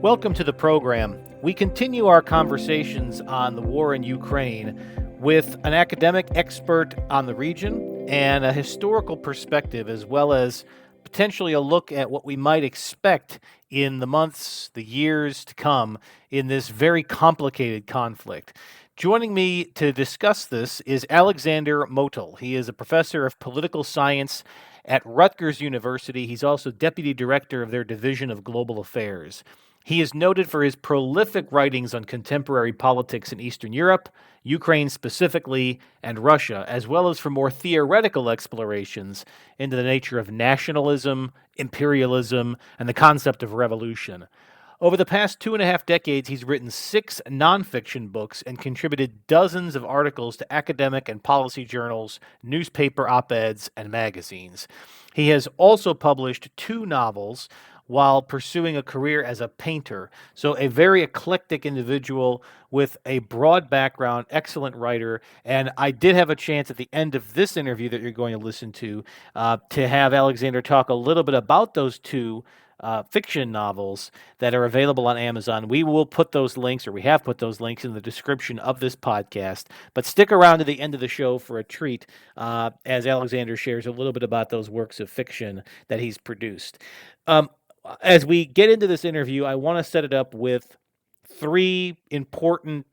Welcome to the program. We continue our conversations on the war in Ukraine with an academic expert on the region and a historical perspective, as well as potentially a look at what we might expect in the months, the years to come in this very complicated conflict. Joining me to discuss this is Alexander Motyl. He is a professor of political science at Rutgers University. He's also deputy director of their Division of Global Affairs. He is noted for his prolific writings on contemporary politics in Eastern Europe, Ukraine specifically, and Russia, as well as for more theoretical explorations into the nature of nationalism, imperialism, and the concept of revolution. Over the past 2.5 decades, he's written 6 nonfiction books and contributed dozens of articles to academic and policy journals, newspaper op-eds, and magazines. He has also published 2 novels while pursuing a career as a painter. So, a very eclectic individual with a broad background, excellent writer. And I did have a chance at the end of this interview that you're going to listen to have Alexander talk a little bit about those 2 fiction novels that are available on Amazon. We will put those links, or we have put those links, in the description of this podcast. But stick around to the end of the show for a treat as Alexander shares a little bit about those works of fiction that he's produced. As we get into this interview, I want to set it up with 3 important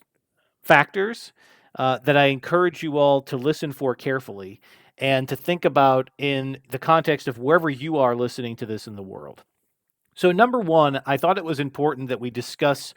factors that I encourage you all to listen for carefully and to think about in the context of wherever you are listening to this in the world. So, number 1, I thought it was important that we discuss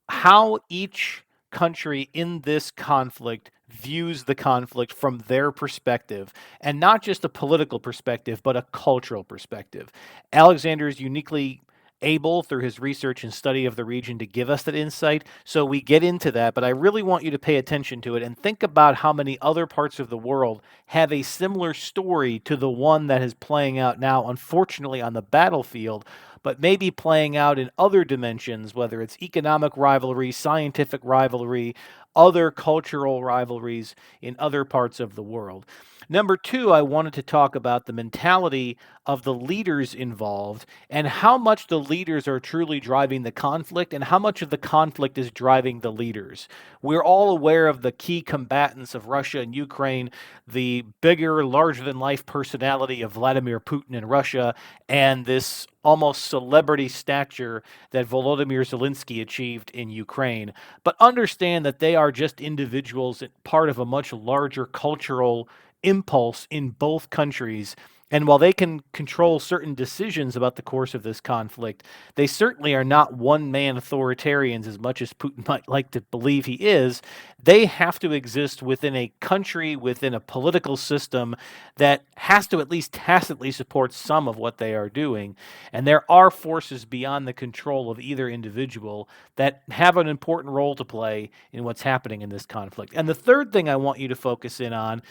how each country in this conflict views the conflict from their perspective, and not just a political perspective, but a cultural perspective. Alexander is uniquely able, through his research and study of the region, to give us that insight. So we get into that, but I really want you to pay attention to it and think about how many other parts of the world have a similar story to the one that is playing out now, unfortunately, on the battlefield, but maybe playing out in other dimensions, whether it's economic rivalry, scientific rivalry, other cultural rivalries in other parts of the world. Number 2, I wanted to talk about the mentality of the leaders involved and how much the leaders are truly driving the conflict and how much of the conflict is driving the leaders. We're all aware of the key combatants of Russia and Ukraine, the bigger, larger-than-life personality of Vladimir Putin in Russia, and this almost celebrity stature that Volodymyr Zelensky achieved in Ukraine. But understand that they are just individuals, part of a much larger cultural impulse in both countries. And while they can control certain decisions about the course of this conflict, they certainly are not one-man authoritarians as much as Putin might like to believe he is. They have to exist within a country, within a political system that has to at least tacitly support some of what they are doing. And there are forces beyond the control of either individual that have an important role to play in what's happening in this conflict. And the third thing I want you to focus in on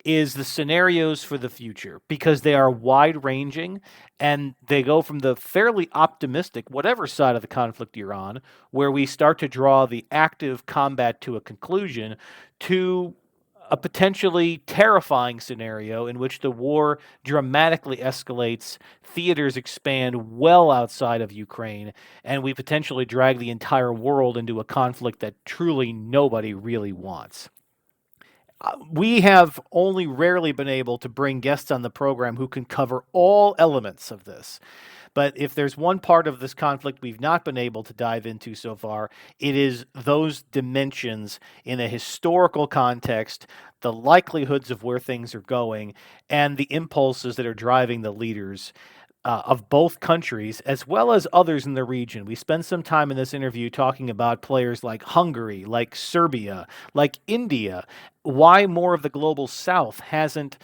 is the scenarios for the future, because they are wide-ranging and they go from the fairly optimistic, whatever side of the conflict you're on, where we start to draw the active combat to a conclusion, to a potentially terrifying scenario in which the war dramatically escalates, theaters expand well outside of Ukraine, and we potentially drag the entire world into a conflict that truly nobody really wants. We have only rarely been able to bring guests on the program who can cover all elements of this. But if there's one part of this conflict we've not been able to dive into so far, it is those dimensions in a historical context, the likelihoods of where things are going, and the impulses that are driving the leaders of both countries, as well as others in the region. We spend some time in this interview talking about players like Hungary, like Serbia, like India, why more of the global south hasn't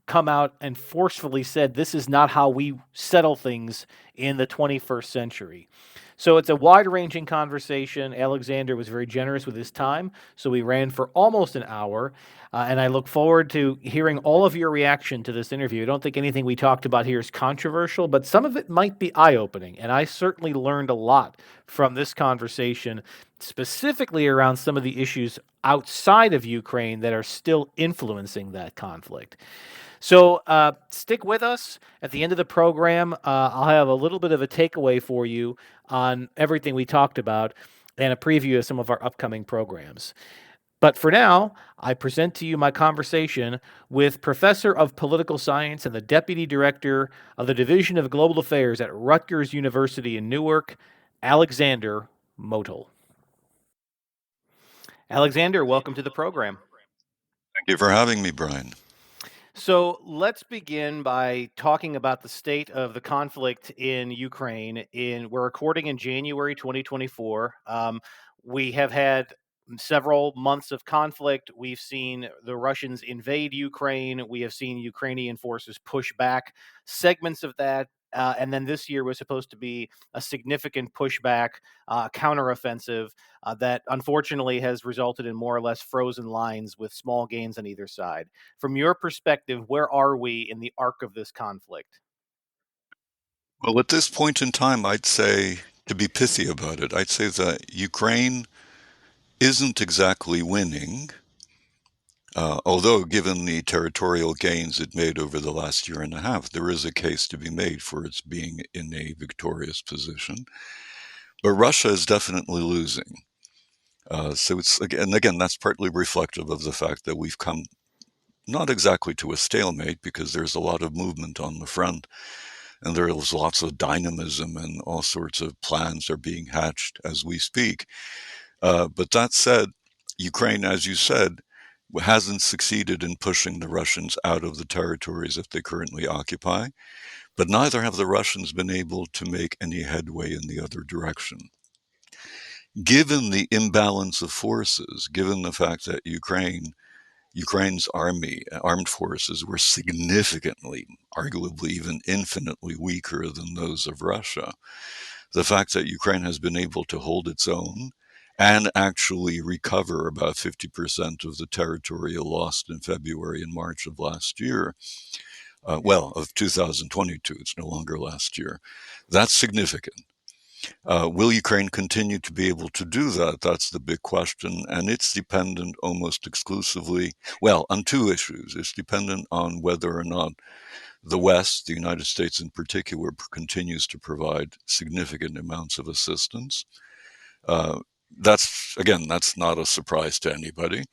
come out and forcefully said this is not how we settle things in the 21st century. So it's a wide-ranging conversation. Alexander was very generous with his time, so we ran for almost an hour, and I look forward to hearing all of your reaction to this interview. I don't think anything we talked about here is controversial, but some of it might be eye-opening, and I certainly learned a lot from this conversation. specifically around some of the issues outside of Ukraine that are still influencing that conflict. So stick with us. At the end of the program, I'll have a little bit of a takeaway for you on everything we talked about and a preview of some of our upcoming programs. But for now, I present to you my conversation with Professor of Political Science and the Deputy Director of the Division of Global Affairs at Rutgers University in Newark, Alexander Motyl. Alexander, welcome to the program. Thank you for having me, Brian. So let's begin by talking about the state of the conflict in Ukraine. We're recording in January 2024. We have had several months of conflict. We've seen the Russians invade Ukraine. We have seen Ukrainian forces push back segments of that. And then this year was supposed to be a significant pushback, counteroffensive that unfortunately has resulted in more or less frozen lines with small gains on either side. From your perspective, where are we in the arc of this conflict? Well, at this point in time, I'd say, to be pithy about it, I'd say that Ukraine isn't exactly winning, although given the territorial gains it made over the last year and a half, there is a case to be made for its being in a victorious position. But Russia is definitely losing. So it's again, that's partly reflective of the fact that we've come not exactly to a stalemate because there's a lot of movement on the front. And there's lots of dynamism and all sorts of plans are being hatched as we speak. But that said, Ukraine, as you said, hasn't succeeded in pushing the Russians out of the territories that they currently occupy, but neither have the Russians been able to make any headway in the other direction. Given the imbalance of forces, given the fact that Ukraine's armed forces were significantly, arguably even infinitely weaker than those of Russia. The fact that Ukraine has been able to hold its own and actually recover about 50% of the territory lost in February and March of last year, of 2022, it's no longer last year, that's significant. Will Ukraine continue to be able to do that? That's the big question. And it's dependent almost exclusively, on two issues. It's dependent on whether or not the West, the United States in particular, continues to provide significant amounts of assistance. That's not a surprise to anybody.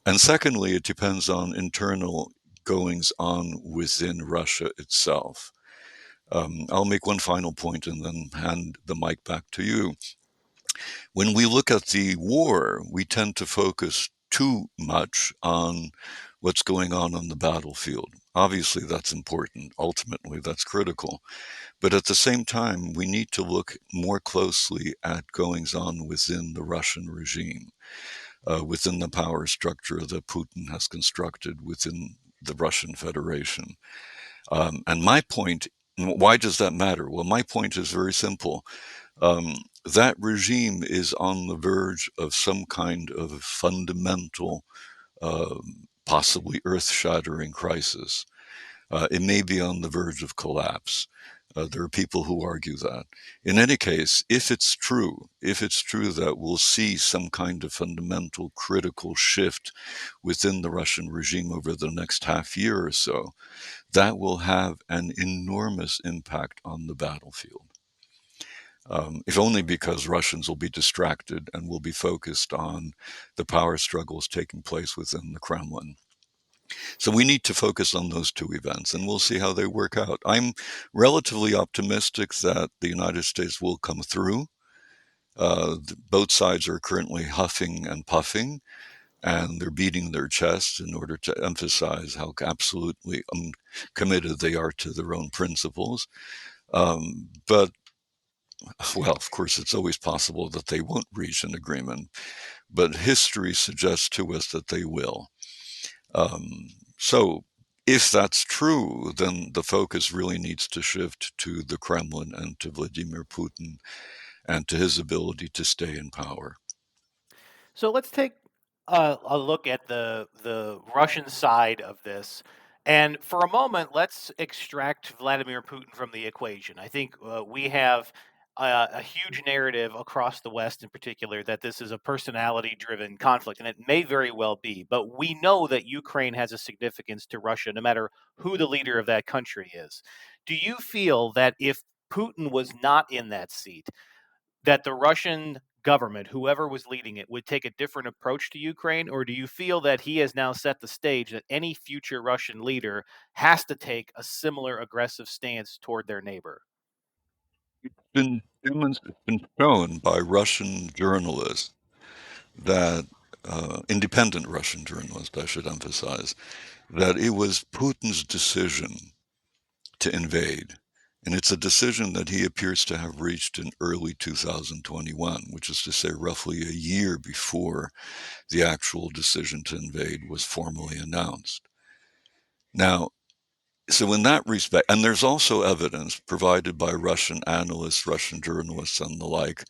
And secondly, it depends on internal goings on within Russia itself. I'll make one final point and then hand the mic back to you. When we look at the war, we tend to focus too much on what's going on the battlefield. Obviously, that's important. Ultimately, that's critical. But at the same time, we need to look more closely at goings on within the Russian regime, within the power structure that Putin has constructed within the Russian Federation. And my point, why does that matter? Well, my point is very simple. That regime is on the verge of some kind of fundamental, possibly earth shattering crisis. It may be on the verge of collapse. There are people who argue that. In any case, if it's true that we'll see some kind of fundamental critical shift within the Russian regime over the next half year or so, that will have an enormous impact on the battlefield. If only because Russians will be distracted and will be focused on the power struggles taking place within the Kremlin. So we need to focus on those two events and we'll see how they work out. I'm relatively optimistic that the United States will come through. Both sides are currently huffing and puffing, and they're beating their chests in order to emphasize how absolutely committed they are to their own principles. But of course, it's always possible that they won't reach an agreement, but history suggests to us that they will. So if that's true, then the focus really needs to shift to the Kremlin and to Vladimir Putin and to his ability to stay in power. So let's take a look at the Russian side of this, and for a moment, let's extract Vladimir Putin from the equation. I think we have a huge narrative across the West in particular that this is a personality driven conflict, and it may very well be. But we know that Ukraine has a significance to Russia no matter who the leader of that country is. Do you feel that if Putin was not in that seat, that the Russian government, whoever was leading it, would take a different approach to Ukraine? Or do you feel that he has now set the stage that any future Russian leader has to take a similar aggressive stance toward their neighbor? It's been shown by Russian journalists that, independent Russian journalists, I should emphasize, that it was Putin's decision to invade. And it's a decision that he appears to have reached in early 2021, which is to say, roughly a year before the actual decision to invade was formally announced. Now, so in that respect, and there's also evidence provided by Russian analysts, Russian journalists, and the like,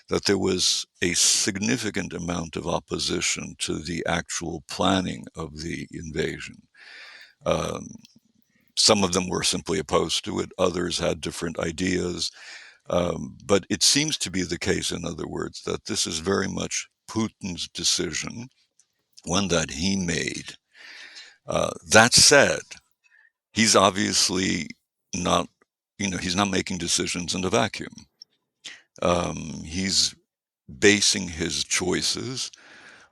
that there was a significant amount of opposition to the actual planning of the invasion. Um, some of them were simply opposed to it, others had different ideas. But it seems to be the case, in other words, that this is very much Putin's decision, one that he made. That said, he's obviously not, he's not making decisions in a vacuum. He's basing his choices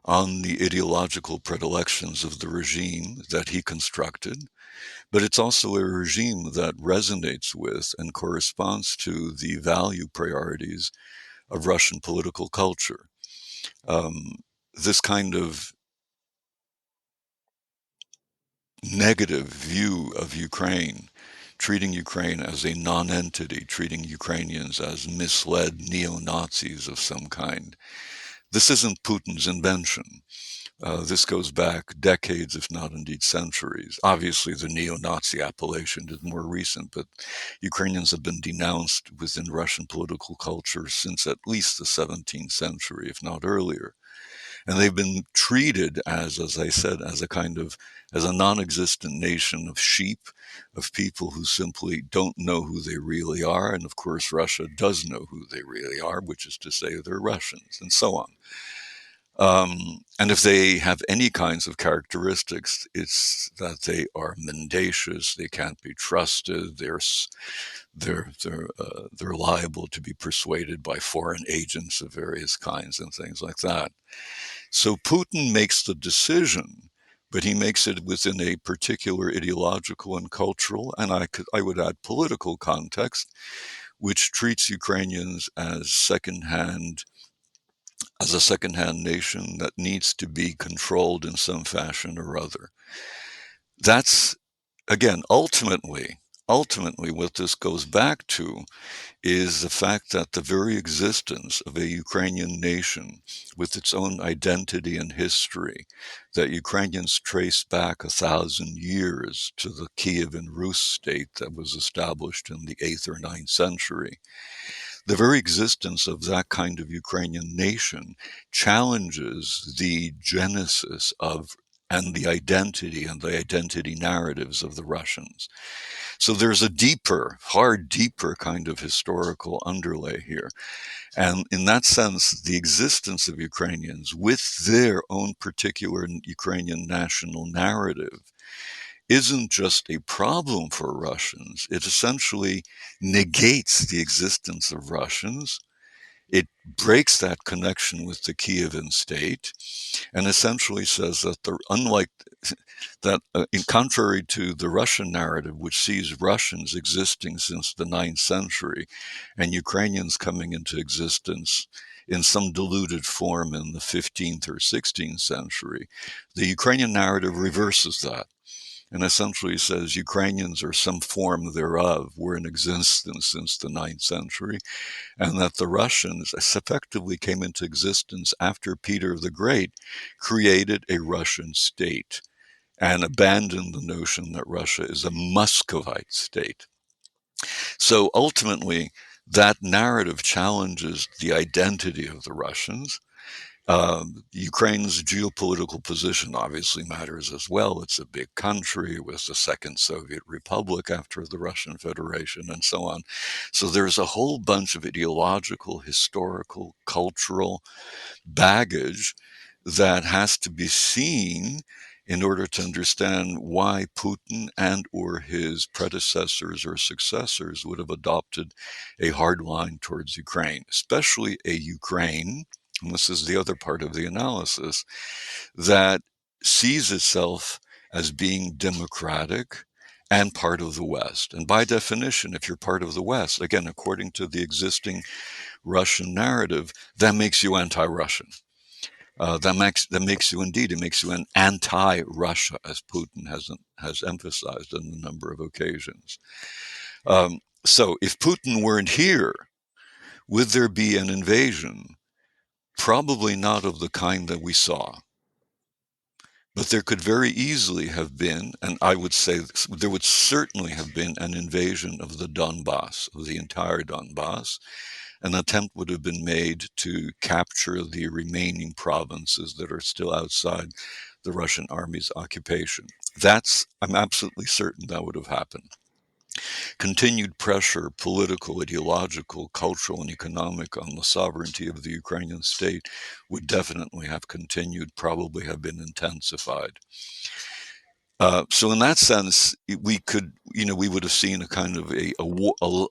on the ideological predilections of the regime that he constructed, but it's also a regime that resonates with and corresponds to the value priorities of Russian political culture. This kind of negative view of Ukraine, treating Ukraine as a non-entity, treating Ukrainians as misled neo-Nazis of some kind. This isn't Putin's invention. This goes back decades, if not indeed centuries. Obviously, the neo-Nazi appellation is more recent, but Ukrainians have been denounced within Russian political culture since at least the 17th century, if not earlier. And they've been treated as I said, as a non-existent nation of sheep, of people who simply don't know who they really are. And of course, Russia does know who they really are, which is to say they're Russians, and so on. And if they have any kinds of characteristics, it's that they are mendacious, they can't be trusted, they're liable to be persuaded by foreign agents of various kinds and things like that. So Putin makes the decision, but he makes it within a particular ideological and cultural, and I would add political context, which treats Ukrainians as a second-hand nation that needs to be controlled in some fashion or other. That's, again, ultimately, what this goes back to is the fact that the very existence of a Ukrainian nation with its own identity and history, that Ukrainians trace back 1,000 years to the Kievan Rus state that was established in the 8th or 9th century, the very existence of that kind of Ukrainian nation challenges the genesis of and the identity narratives of the Russians. So there's a far deeper kind of historical underlay here. And in that sense, the existence of Ukrainians with their own particular Ukrainian national narrative isn't just a problem for Russians. It essentially negates the existence of Russians. It breaks that connection with the Kievan state and essentially says that unlike that, in contrary to the Russian narrative, which sees Russians existing since the 9th century and Ukrainians coming into existence in some diluted form in the 15th or 16th century, the Ukrainian narrative reverses that and essentially says Ukrainians or some form thereof were in existence since the 9th century, and that the Russians effectively came into existence after Peter the Great created a Russian state and abandoned the notion that Russia is a Muscovite state. So ultimately, that narrative challenges the identity of the Russians. Ukraine's geopolitical position obviously matters as well. It's a big country. It was the second Soviet republic after the Russian Federation and so on. So there's a whole bunch of ideological, historical, cultural baggage that has to be seen in order to understand why Putin and or his predecessors or successors would have adopted a hard line towards Ukraine, especially a Ukraine, and this is the other part of the analysis, that sees itself as being democratic and part of the West. And by definition, if you're part of the West, again, according to the existing Russian narrative, that makes you anti-Russian. That makes you indeed, it makes you an anti-Russia, as Putin has emphasized on a number of occasions. So if Putin weren't here, would there be an invasion? Probably not of the kind that we saw. But there could very easily have been, and I would say there would certainly have been an invasion of the Donbass, of the entire Donbass. An attempt would have been made to capture the remaining provinces that are still outside the Russian army's occupation. I'm absolutely certain that would have happened. Continued pressure, political, ideological, cultural, and economic, on the sovereignty of the Ukrainian state would definitely have continued, probably have been intensified. So in that sense, we would have seen a kind of a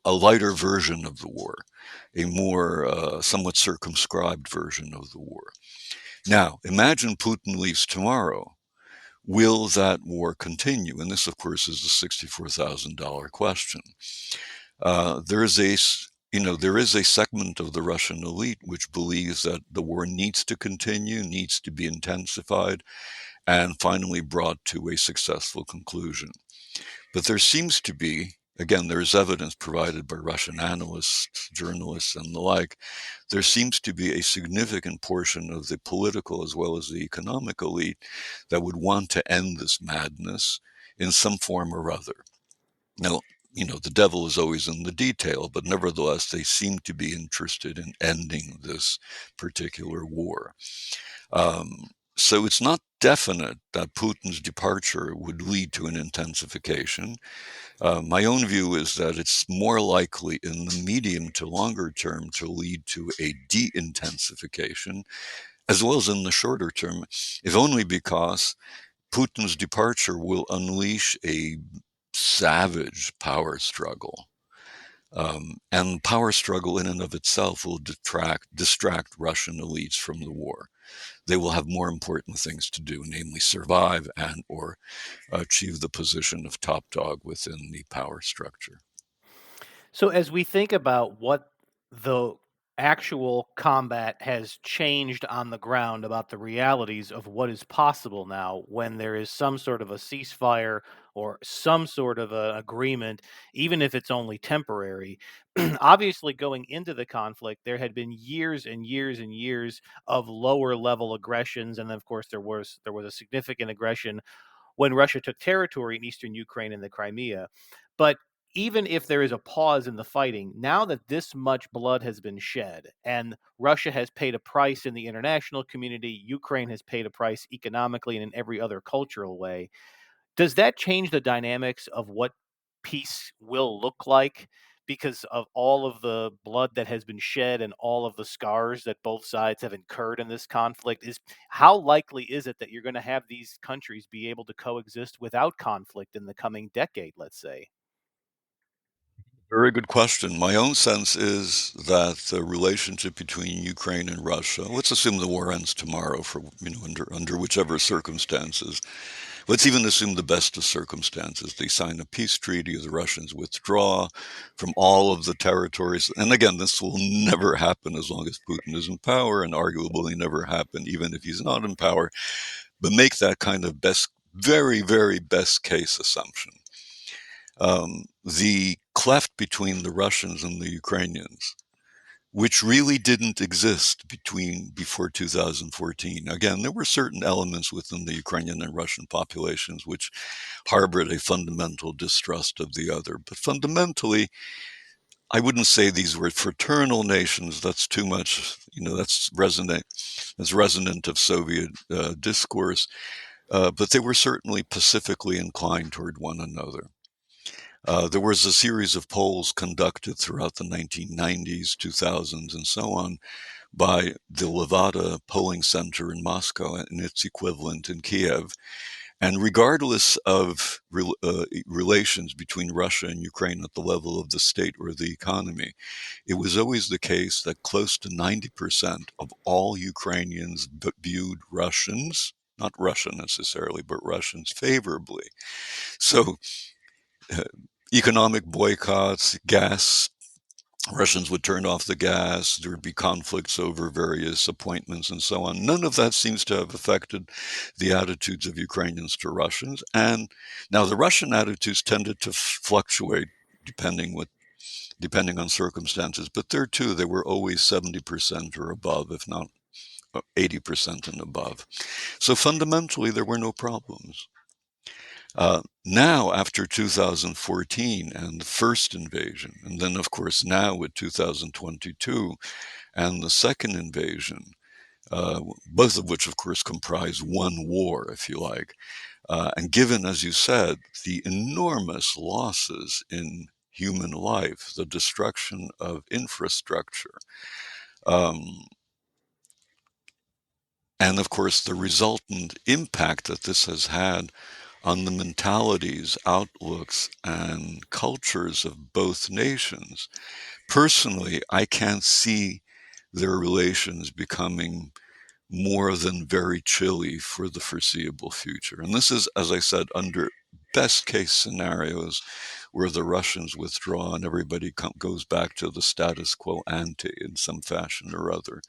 lighter version of the war, a more somewhat circumscribed version of the war. Now, imagine Putin leaves tomorrow. Will that war continue? And this, of course, is the $64,000 question. There is a segment of the Russian elite which believes that the war needs to continue, needs to be intensified, and finally brought to a successful conclusion. But there seems to be, again, there's evidence provided by Russian analysts, journalists, and the like, there seems to be a significant portion of the political as well as the economic elite that would want to end this madness in some form or other. Now, the devil is always in the detail, but nevertheless, they seem to be interested in ending this particular war. So it's not definite that Putin's departure would lead to an intensification. My own view is that it's more likely in the medium to longer term to lead to a de-intensification, as well as in the shorter term, if only because Putin's departure will unleash a savage power struggle. And power struggle in and of itself will distract Russian elites from the war. They will have more important things to do, namely survive and or achieve the position of top dog within the power structure. So as we think about what the actual combat has changed on the ground about the realities of what is possible now when there is some sort of a ceasefire or some sort of a agreement, even if it's only temporary. Obviously, going into the conflict, there had been years and years and years of lower level aggressions, and then of course there was a significant aggression when Russia took territory in eastern Ukraine and the Crimea. But even if there is a pause in the fighting, now that this much blood has been shed and Russia has paid a price in the international community, Ukraine has paid a price economically and in every other cultural way, does that change the dynamics of what peace will look like because of all of the blood that has been shed and all of the scars that both sides have incurred in this conflict? Is how likely is it that you're going to have these countries be able to coexist without conflict in the coming decade, let's say? Very good question. My own sense is that the relationship between Ukraine and Russia, let's assume the war ends tomorrow for, under whichever circumstances. Let's even assume the best of circumstances. They sign a peace treaty, the Russians withdraw from all of the territories. And again, this will never happen as long as Putin is in power, and arguably never happen even if he's not in power. But make that kind of very, very best case assumption. The cleft between the Russians and the Ukrainians, which really didn't exist before 2014. Again, there were certain elements within the Ukrainian and Russian populations which harbored a fundamental distrust of the other. But fundamentally, I wouldn't say these were fraternal nations. That's too much. That's resonant. That's resonant of Soviet discourse. But they were certainly pacifically inclined toward one another. There was a series of polls conducted throughout the 1990s, 2000s, and so on by the Levada polling center in Moscow and its equivalent in Kiev. And regardless of relations between Russia and Ukraine at the level of the state or the economy, it was always the case that close to 90% of all Ukrainians viewed Russians, not Russia necessarily, but Russians favorably. So uh, economic boycotts, gas, Russians would turn off the gas, there would be conflicts over various appointments and so on. None of that seems to have affected the attitudes of Ukrainians to Russians. And now the Russian attitudes tended to fluctuate depending on circumstances, but there too they were always 70% or above, if not 80% and above. So fundamentally there were no problems. Now, after 2014 and the first invasion, and then, of course, now with 2022 and the second invasion, both of which, of course, comprise one war, if you like, and given, as you said, the enormous losses in human life, the destruction of infrastructure, um, and, of course, the resultant impact that this has had on the mentalities, outlooks, and cultures of both nations. Personally, I can't see their relations becoming more than very chilly for the foreseeable future. And this is, as I said, under best case scenarios where the Russians withdraw and everybody goes back to the status quo ante in some fashion or other.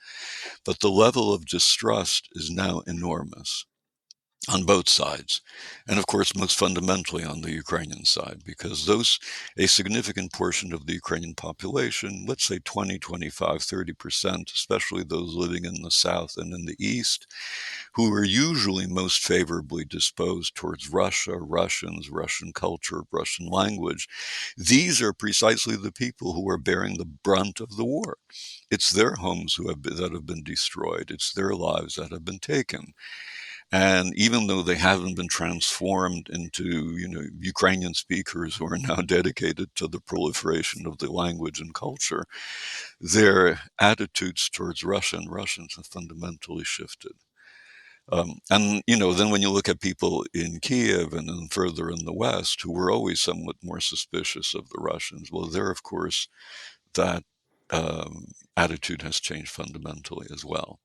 But the level of distrust is now enormous on both sides, and of course most fundamentally on the Ukrainian side, because a significant portion of the Ukrainian population, let's say 20, 25, 30%, especially those living in the south and in the east, who are usually most favorably disposed towards Russia, Russians, Russian culture, Russian language, these are precisely the people who are bearing the brunt of the war. It's their homes that have been destroyed. It's their lives that have been taken. And even though they haven't been transformed into, Ukrainian speakers who are now dedicated to the proliferation of the language and culture, their attitudes towards Russia and Russians have fundamentally shifted. And, then when you look at people in Kiev and then further in the West who were always somewhat more suspicious of the Russians, well, there, of course, that attitude has changed fundamentally as well.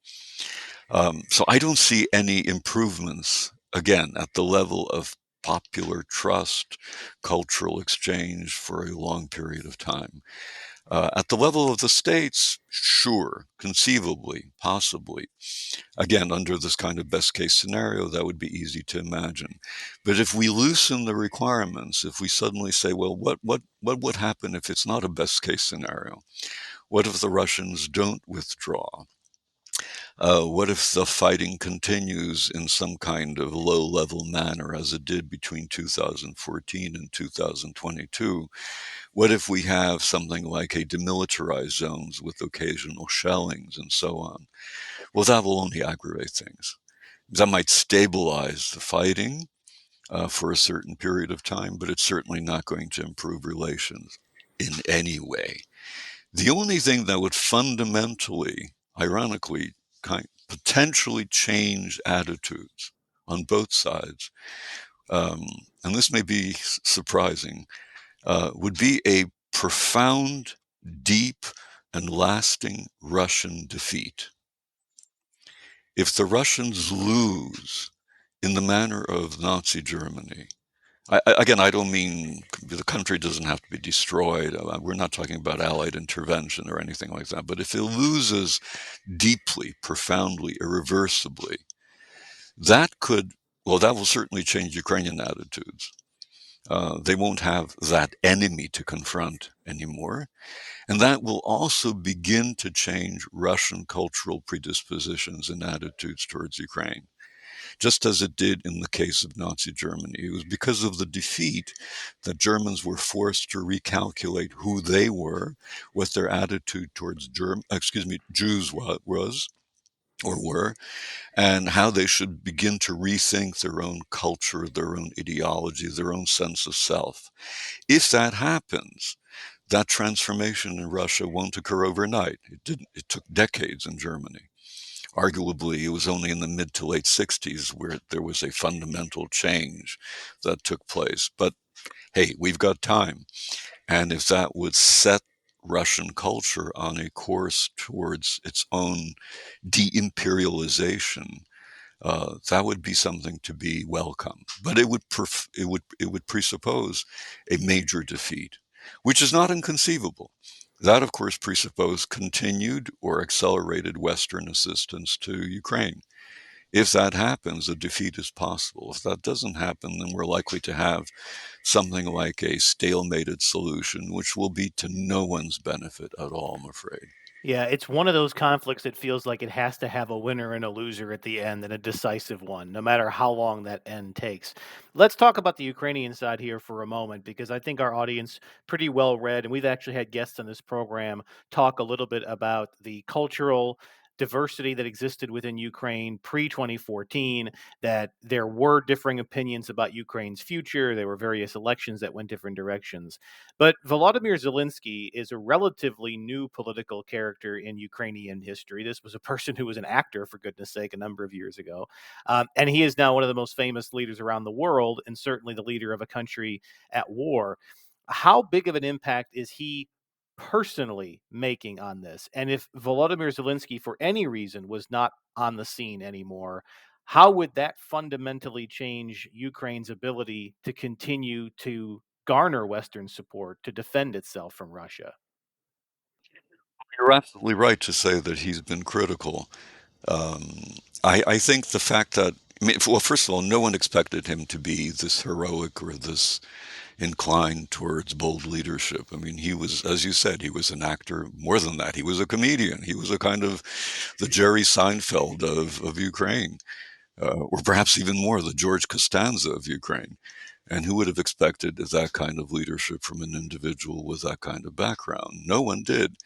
So I don't see any improvements, again, at the level of popular trust, cultural exchange for a long period of time. At the level of the states, sure, conceivably, possibly. Again, under this kind of best case scenario, that would be easy to imagine. But if we loosen the requirements, if we suddenly say, well, what would happen if it's not a best case scenario? What if the Russians don't withdraw? What if the fighting continues in some kind of low level manner as it did between 2014 and 2022? What if we have something like a demilitarized zones with occasional shellings and so on? Well, that will only aggravate things. That might stabilize the fighting for a certain period of time, but it's certainly not going to improve relations in any way. The only thing that would fundamentally, ironically, potentially change attitudes on both sides, and this may be surprising, would be a profound, deep, and lasting Russian defeat. If the Russians lose in the manner of Nazi Germany, again, I don't mean the country doesn't have to be destroyed. We're not talking about Allied intervention or anything like that. But if it loses deeply, profoundly, irreversibly, that will certainly change Ukrainian attitudes. They won't have that enemy to confront anymore. And that will also begin to change Russian cultural predispositions and attitudes towards Ukraine. just as it did in the case of Nazi Germany. It was because of the defeat that Germans were forced to recalculate who they were, what their attitude towards Jews was or were, and how they should begin to rethink their own culture, their own ideology, their own sense of self. If that happens, that transformation in Russia won't occur overnight. It didn't. It took decades in Germany. Arguably, it was only in the mid to late 60s where there was a fundamental change that took place. But hey, we've got time. And if that would set Russian culture on a course towards its own de-imperialization, that would be something to be welcome. But it would presuppose a major defeat, which is not inconceivable. That, of course, presupposed continued or accelerated Western assistance to Ukraine. If that happens, a defeat is possible. If that doesn't happen, then we're likely to have something like a stalemated solution, which will be to no one's benefit at all, I'm afraid. Yeah, it's one of those conflicts that feels like it has to have a winner and a loser at the end and a decisive one, no matter how long that end takes. Let's talk about the Ukrainian side here for a moment, because I think our audience pretty well read, and we've actually had guests on this program talk a little bit about the cultural diversity that existed within Ukraine pre 2014, that there were differing opinions about Ukraine's future. There were various elections that went different directions. But Volodymyr Zelensky is a relatively new political character in Ukrainian history. This was a person who was an actor, for goodness sake, a number of years ago. And he is now one of the most famous leaders around the world, and certainly the leader of a country at war. How big of an impact is he personally making on this? And if Volodymyr Zelensky, for any reason, was not on the scene anymore, how would that fundamentally change Ukraine's ability to continue to garner Western support to defend itself from Russia? You're absolutely right to say that he's been critical. I think the fact that, I mean, well, first of all, no one expected him to be this heroic or this inclined towards bold leadership. I mean, he was, as you said, he was an actor. More than that, he was a comedian. He was a kind of the Jerry Seinfeld of Ukraine, or perhaps even more, the George Costanza of Ukraine. And who would have expected that kind of leadership from an individual with that kind of background? No one did.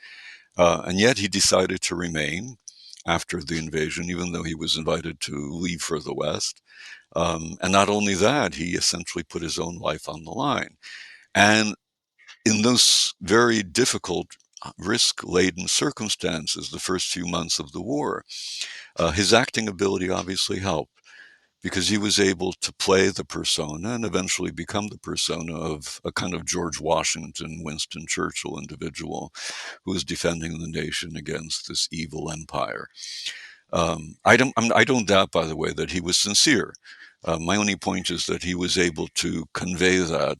And yet he decided to remain after the invasion, even though he was invited to leave for the West. And not only that, he essentially put his own life on the line. And in those very difficult, risk laden circumstances, the first few months of the war, his acting ability obviously helped because he was able to play the persona and eventually become the persona of a kind of George Washington, Winston Churchill individual who was defending the nation against this evil empire. I don't doubt, by the way, that he was sincere. My only point is that he was able to convey that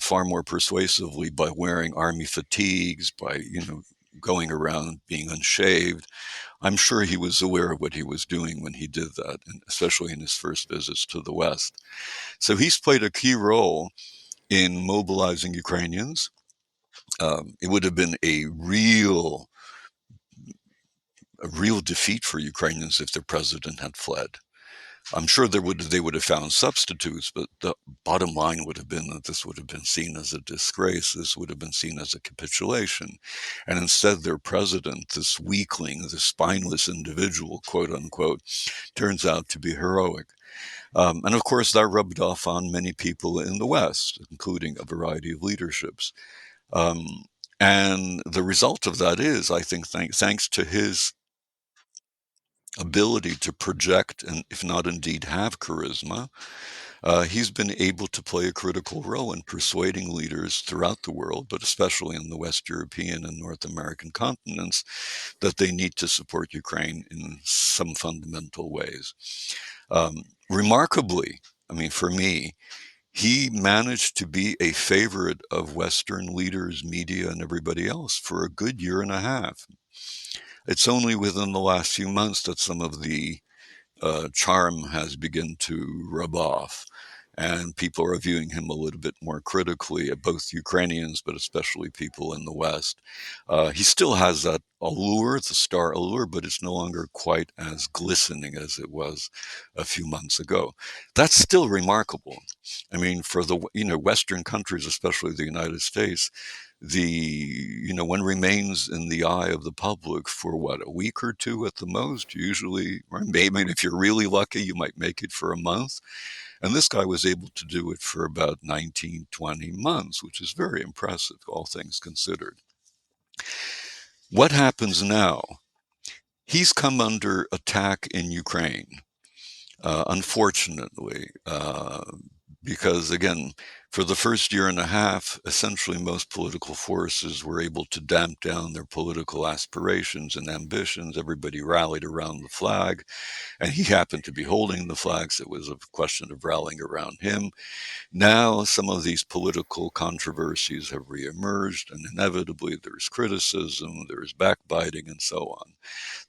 far more persuasively by wearing army fatigues, by going around being unshaved. I'm sure he was aware of what he was doing when he did that, and especially in his first visits to the West. So he's played a key role in mobilizing Ukrainians. It would have been a real defeat for Ukrainians if their president had fled. I'm sure they would have found substitutes, but the bottom line would have been that this would have been seen as a disgrace. This would have been seen as a capitulation. And instead, their president, this weakling, this spineless individual, quote unquote, turns out to be heroic. And of course, that rubbed off on many people in the West, including a variety of leaderships. Um, and the result of that is, I think, thanks to his ability to project and, if not indeed have charisma, he's been able to play a critical role in persuading leaders throughout the world, but especially in the West European and North American continents, that they need to support Ukraine in some fundamental ways. Remarkably, I mean, for me, he managed to be a favorite of Western leaders, media, and everybody else for a good year and a half. It's only within the last few months that some of the charm has begun to rub off. and people are viewing him a little bit more critically, both Ukrainians, but especially people in the West. He still has that allure, the star allure, but it's no longer quite as glistening as it was a few months ago. That's still remarkable. I mean, for the Western countries, especially the United States, one remains in the eye of the public for what, a week or two at the most, usually, or maybe if you're really lucky, you might make it for a month. And this guy was able to do it for about 19, 20 months, which is very impressive, all things considered. What happens now? He's come under attack in Ukraine, unfortunately, because again, for the first year and a half, essentially most political forces were able to damp down their political aspirations and ambitions. Everybody rallied around the flag, and he happened to be holding the flag, so it was a question of rallying around him. Now, some of these political controversies have reemerged, and inevitably there's criticism, there's backbiting, and so on.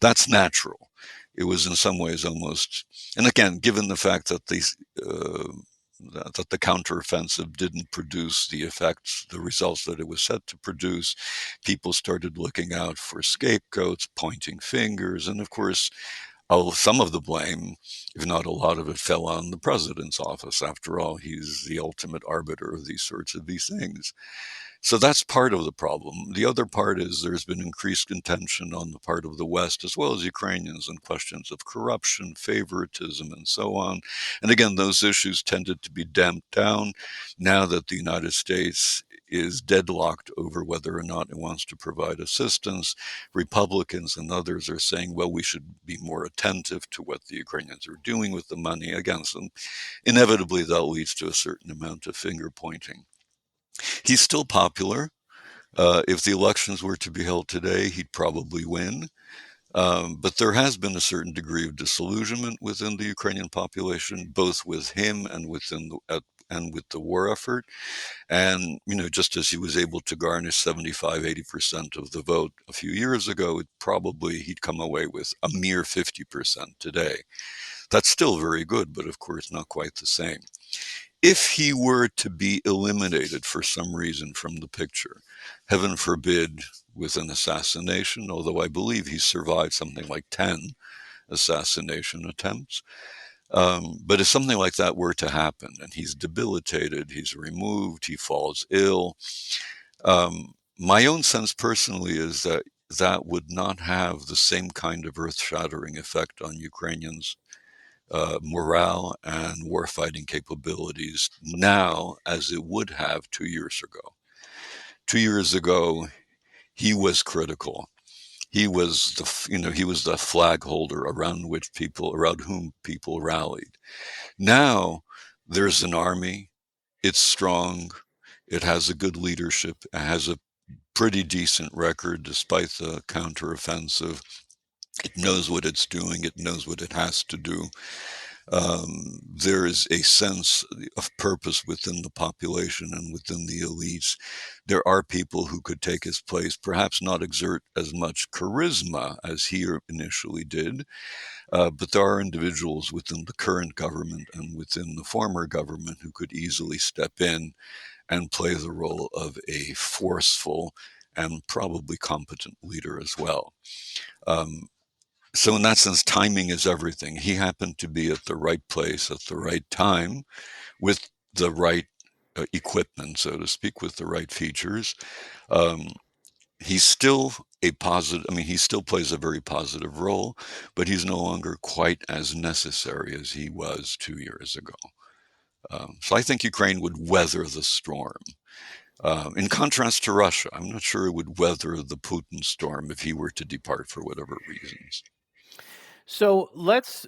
That's natural. It was in some ways almost, and again, given the fact that uh, that the counteroffensive didn't produce the effects, the results that it was set to produce, people started looking out for scapegoats, pointing fingers, and of course, some of the blame, if not a lot of it, fell on the president's office. After all, he's the ultimate arbiter of these things. So that's part of the problem. The other part is there's been increased contention on the part of the West, as well as Ukrainians, on questions of corruption, favoritism, and so on. And again, those issues tended to be damped down now that the United States is deadlocked over whether or not it wants to provide assistance. Republicans and others are saying, well, we should be more attentive to what the Ukrainians are doing with the money against them. Inevitably, that leads to a certain amount of finger pointing. He's still popular. If the elections were to be held today, he'd probably win. But there has been a certain degree of disillusionment within the Ukrainian population, both with him and and with the war effort. And, just as he was able to garnish 75, 80% of the vote a few years ago, probably he'd come away with a mere 50% today. That's still very good, but of course not quite the same. If he were to be eliminated for some reason from the picture, heaven forbid with an assassination, although I believe he survived something like 10 assassination attempts. But if something like that were to happen and he's debilitated, he's removed, he falls ill, my own sense personally is that that would not have the same kind of earth shattering effect on Ukrainians' morale and warfighting capabilities now as it would have 2 years ago. 2 years ago, he was critical. He was the flag holder around whom people rallied. Now there's an army. It's strong. It has a good leadership. It has a pretty decent record despite the counteroffensive. It knows what it's doing. It knows what it has to do. There is a sense of purpose within the population and within the elites. There are people who could take his place, perhaps not exert as much charisma as he initially did, but there are individuals within the current government and within the former government who could easily step in and play the role of a forceful and probably competent leader as well. Um, so in that sense, timing is everything. He happened to be at the right place at the right time with the right equipment, so to speak, with the right features. Um, he's still a positive, I mean, he still plays a very positive role, but he's no longer quite as necessary as he was 2 years ago. So I think Ukraine would weather the storm. In contrast to Russia, I'm not sure it would weather the Putin storm if he were to depart for whatever reasons. So let's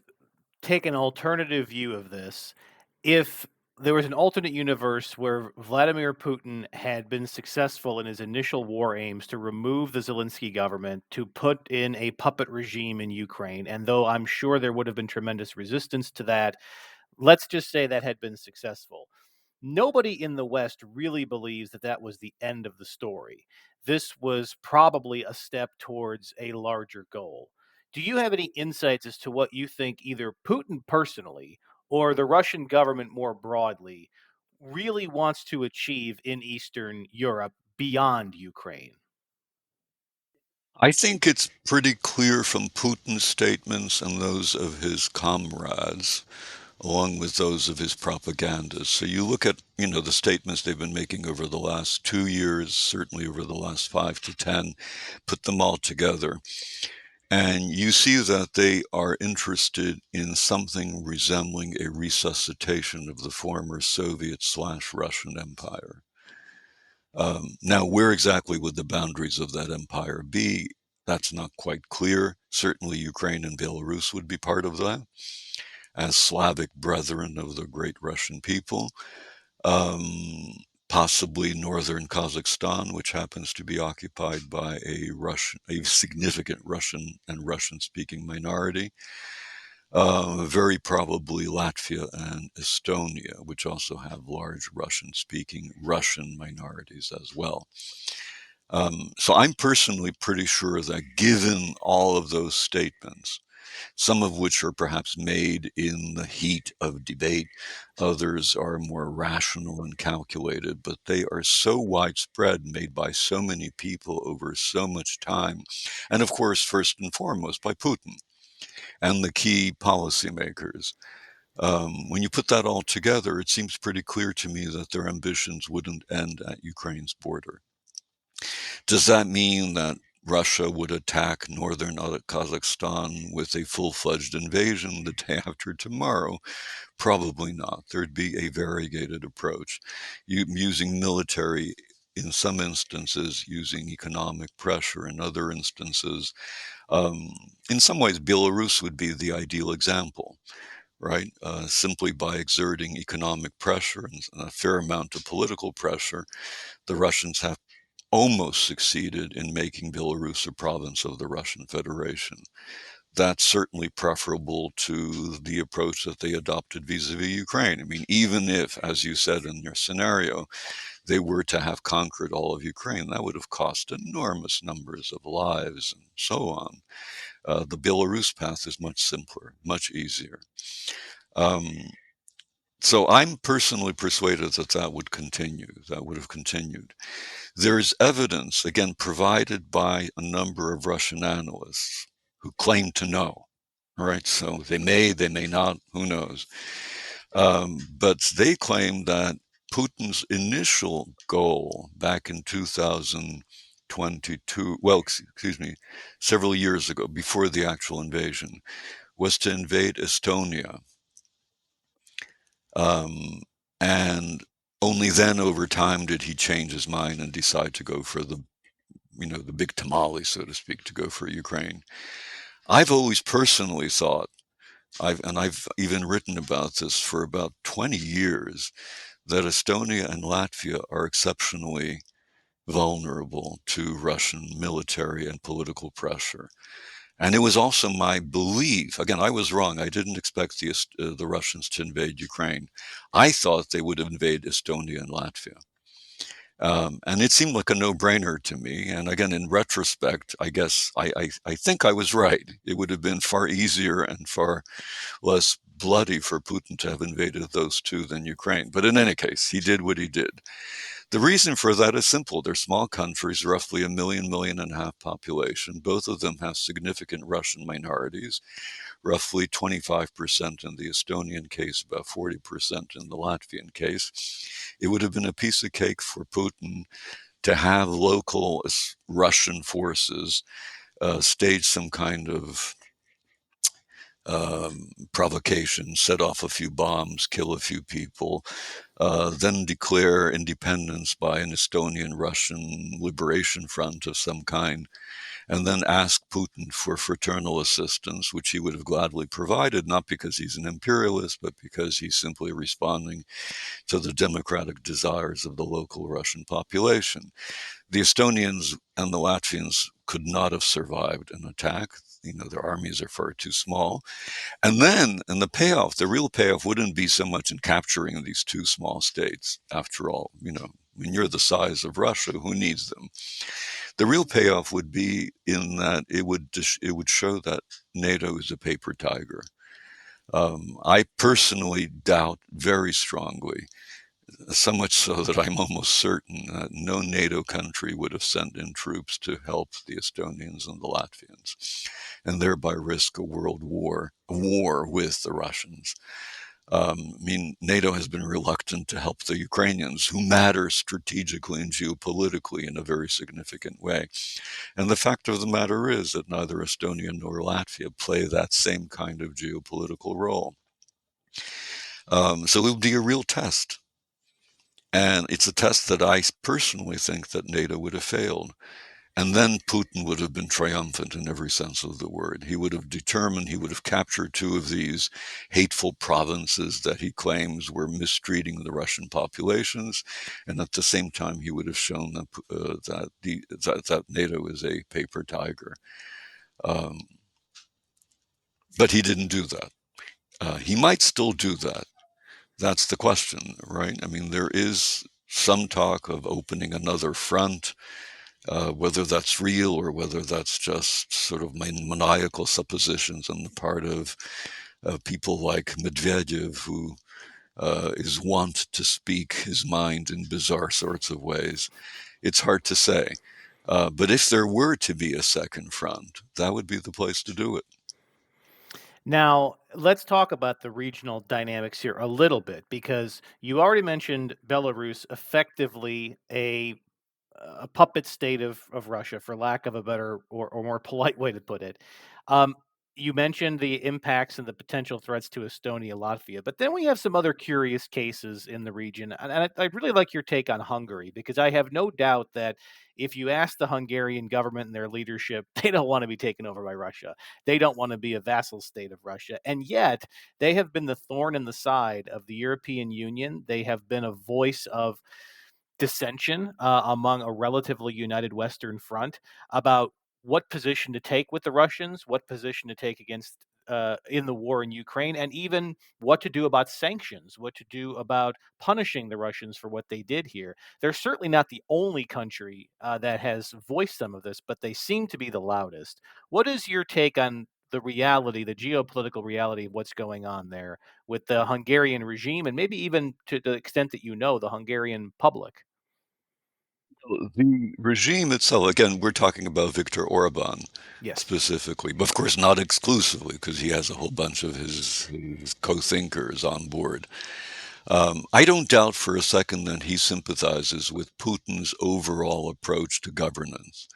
take an alternative view of this. If there was an alternate universe where Vladimir Putin had been successful in his initial war aims to remove the Zelensky government, to put in a puppet regime in Ukraine, and though I'm sure there would have been tremendous resistance to that, let's just say that had been successful. Nobody in the West really believes that that was the end of the story. This was probably a step towards a larger goal. Do you have any insights as to what you think either Putin personally or the Russian government more broadly really wants to achieve in Eastern Europe beyond Ukraine? I think it's pretty clear from Putin's statements and those of his comrades, along with those of his propagandists. So you look at, the statements they've been making over the last 2 years, certainly over the last 5 to 10, put them all together. And you see that they are interested in something resembling a resuscitation of the former Soviet/Russian empire. Now, where exactly would the boundaries of that empire be? That's not quite clear. Certainly, Ukraine and Belarus would be part of that as Slavic brethren of the great Russian people. Possibly northern Kazakhstan, which happens to be occupied by a significant Russian and Russian-speaking minority. Very probably Latvia and Estonia, which also have large Russian-speaking Russian minorities as well. So I'm personally pretty sure that given all of those statements, some of which are perhaps made in the heat of debate, others are more rational and calculated, but they are so widespread, made by so many people over so much time, and of course, first and foremost, by Putin and the key policymakers. When you put that all together, it seems pretty clear to me that their ambitions wouldn't end at Ukraine's border. Does that mean that Russia would attack northern Kazakhstan with a full-fledged invasion the day after tomorrow? Probably not. There'd be a variegated approach, using military in some instances, using economic pressure in other instances. In some ways, Belarus would be the ideal example, right? Simply by exerting economic pressure and a fair amount of political pressure, the Russians have almost succeeded in making Belarus a province of the Russian Federation. That's certainly preferable to the approach that they adopted vis-a-vis Ukraine. I mean, even if, as you said in your scenario, they were to have conquered all of Ukraine, that would have cost enormous numbers of lives and so on. The Belarus path is much simpler, much easier. So I'm personally persuaded that that would have continued. There's evidence, again, provided by a number of Russian analysts who claim to know, right? So they may not, who knows? But they claim that Putin's initial goal back in 2022, several years ago, before the actual invasion, was to invade Estonia. And only then over time did he change his mind and decide to go for the big tamale, so to speak, to go for Ukraine. I've always personally thought, I've even written about this for about 20 years, that Estonia and Latvia are exceptionally vulnerable to Russian military and political pressure. And it was also my belief, again, I was wrong. I didn't expect the Russians to invade Ukraine. I thought they would invade Estonia and Latvia. And it seemed like a no-brainer to me. And again, in retrospect, I guess I think I was right. It would have been far easier and far less bloody for Putin to have invaded those two than Ukraine. But in any case, he did what he did. The reason for that is simple. They're small countries, roughly 1.5 million population. Both of them have significant Russian minorities, roughly 25% in the Estonian case, about 40% in the Latvian case. It would have been a piece of cake for Putin to have local Russian forces stage some kind of provocation, set off a few bombs, kill a few people, then declare independence by an Estonian-Russian liberation front of some kind, and then ask Putin for fraternal assistance, which he would have gladly provided, not because he's an imperialist, but because he's simply responding to the democratic desires of the local Russian population. The Estonians and the Latvians could not have survived an attack. Their armies are far too small. And then, the real payoff wouldn't be so much in capturing these two small states. After all, when you're the size of Russia, who needs them? The real payoff would be in that it would show that NATO is a paper tiger. I personally doubt very strongly, so much so that I'm almost certain that no NATO country would have sent in troops to help the Estonians and the Latvians, and thereby risk a war with the Russians. I mean, NATO has been reluctant to help the Ukrainians, who matter strategically and geopolitically in a very significant way. And the fact of the matter is that neither Estonia nor Latvia play that same kind of geopolitical role. So it would be a real test. And it's a test that I personally think that NATO would have failed. And then Putin would have been triumphant in every sense of the word. He would have determined, he would have captured two of these hateful provinces that he claims were mistreating the Russian populations. And at the same time, he would have shown that NATO is a paper tiger. Um, but he didn't do that. He might still do that. That's the question, right? I mean, there is some talk of opening another front, whether that's real or whether that's just sort of maniacal suppositions on the part of people like Medvedev, who is wont to speak his mind in bizarre sorts of ways. It's hard to say. But if there were to be a second front, that would be the place to do it. Now, let's talk about the regional dynamics here a little bit because you already mentioned Belarus effectively a puppet state of Russia, for lack of a better or more polite way to put it. Um, you mentioned the impacts and the potential threats to Estonia, Latvia, but then we have some other curious cases in the region. And I'd really like your take on Hungary because I have no doubt that if you ask the Hungarian government and their leadership, they don't want to be taken over by Russia. They don't want to be a vassal state of Russia. And yet, they have been the thorn in the side of the European Union. They have been a voice of dissension among a relatively united Western Front about what position to take with the Russians, what position to take against in the war in Ukraine, and even what to do about sanctions, what to do about punishing the Russians for what they did here. They're certainly not the only country that has voiced some of this, but they seem to be the loudest. What is your take on the reality, the geopolitical reality of what's going on there with the Hungarian regime, and maybe even to the extent that you know the Hungarian public? The regime itself, again, we're talking about Viktor Orban Yes. specifically, but of course not exclusively, because he has a whole bunch of his co-thinkers on board. I don't doubt for a second that he sympathizes with Putin's overall approach to governance.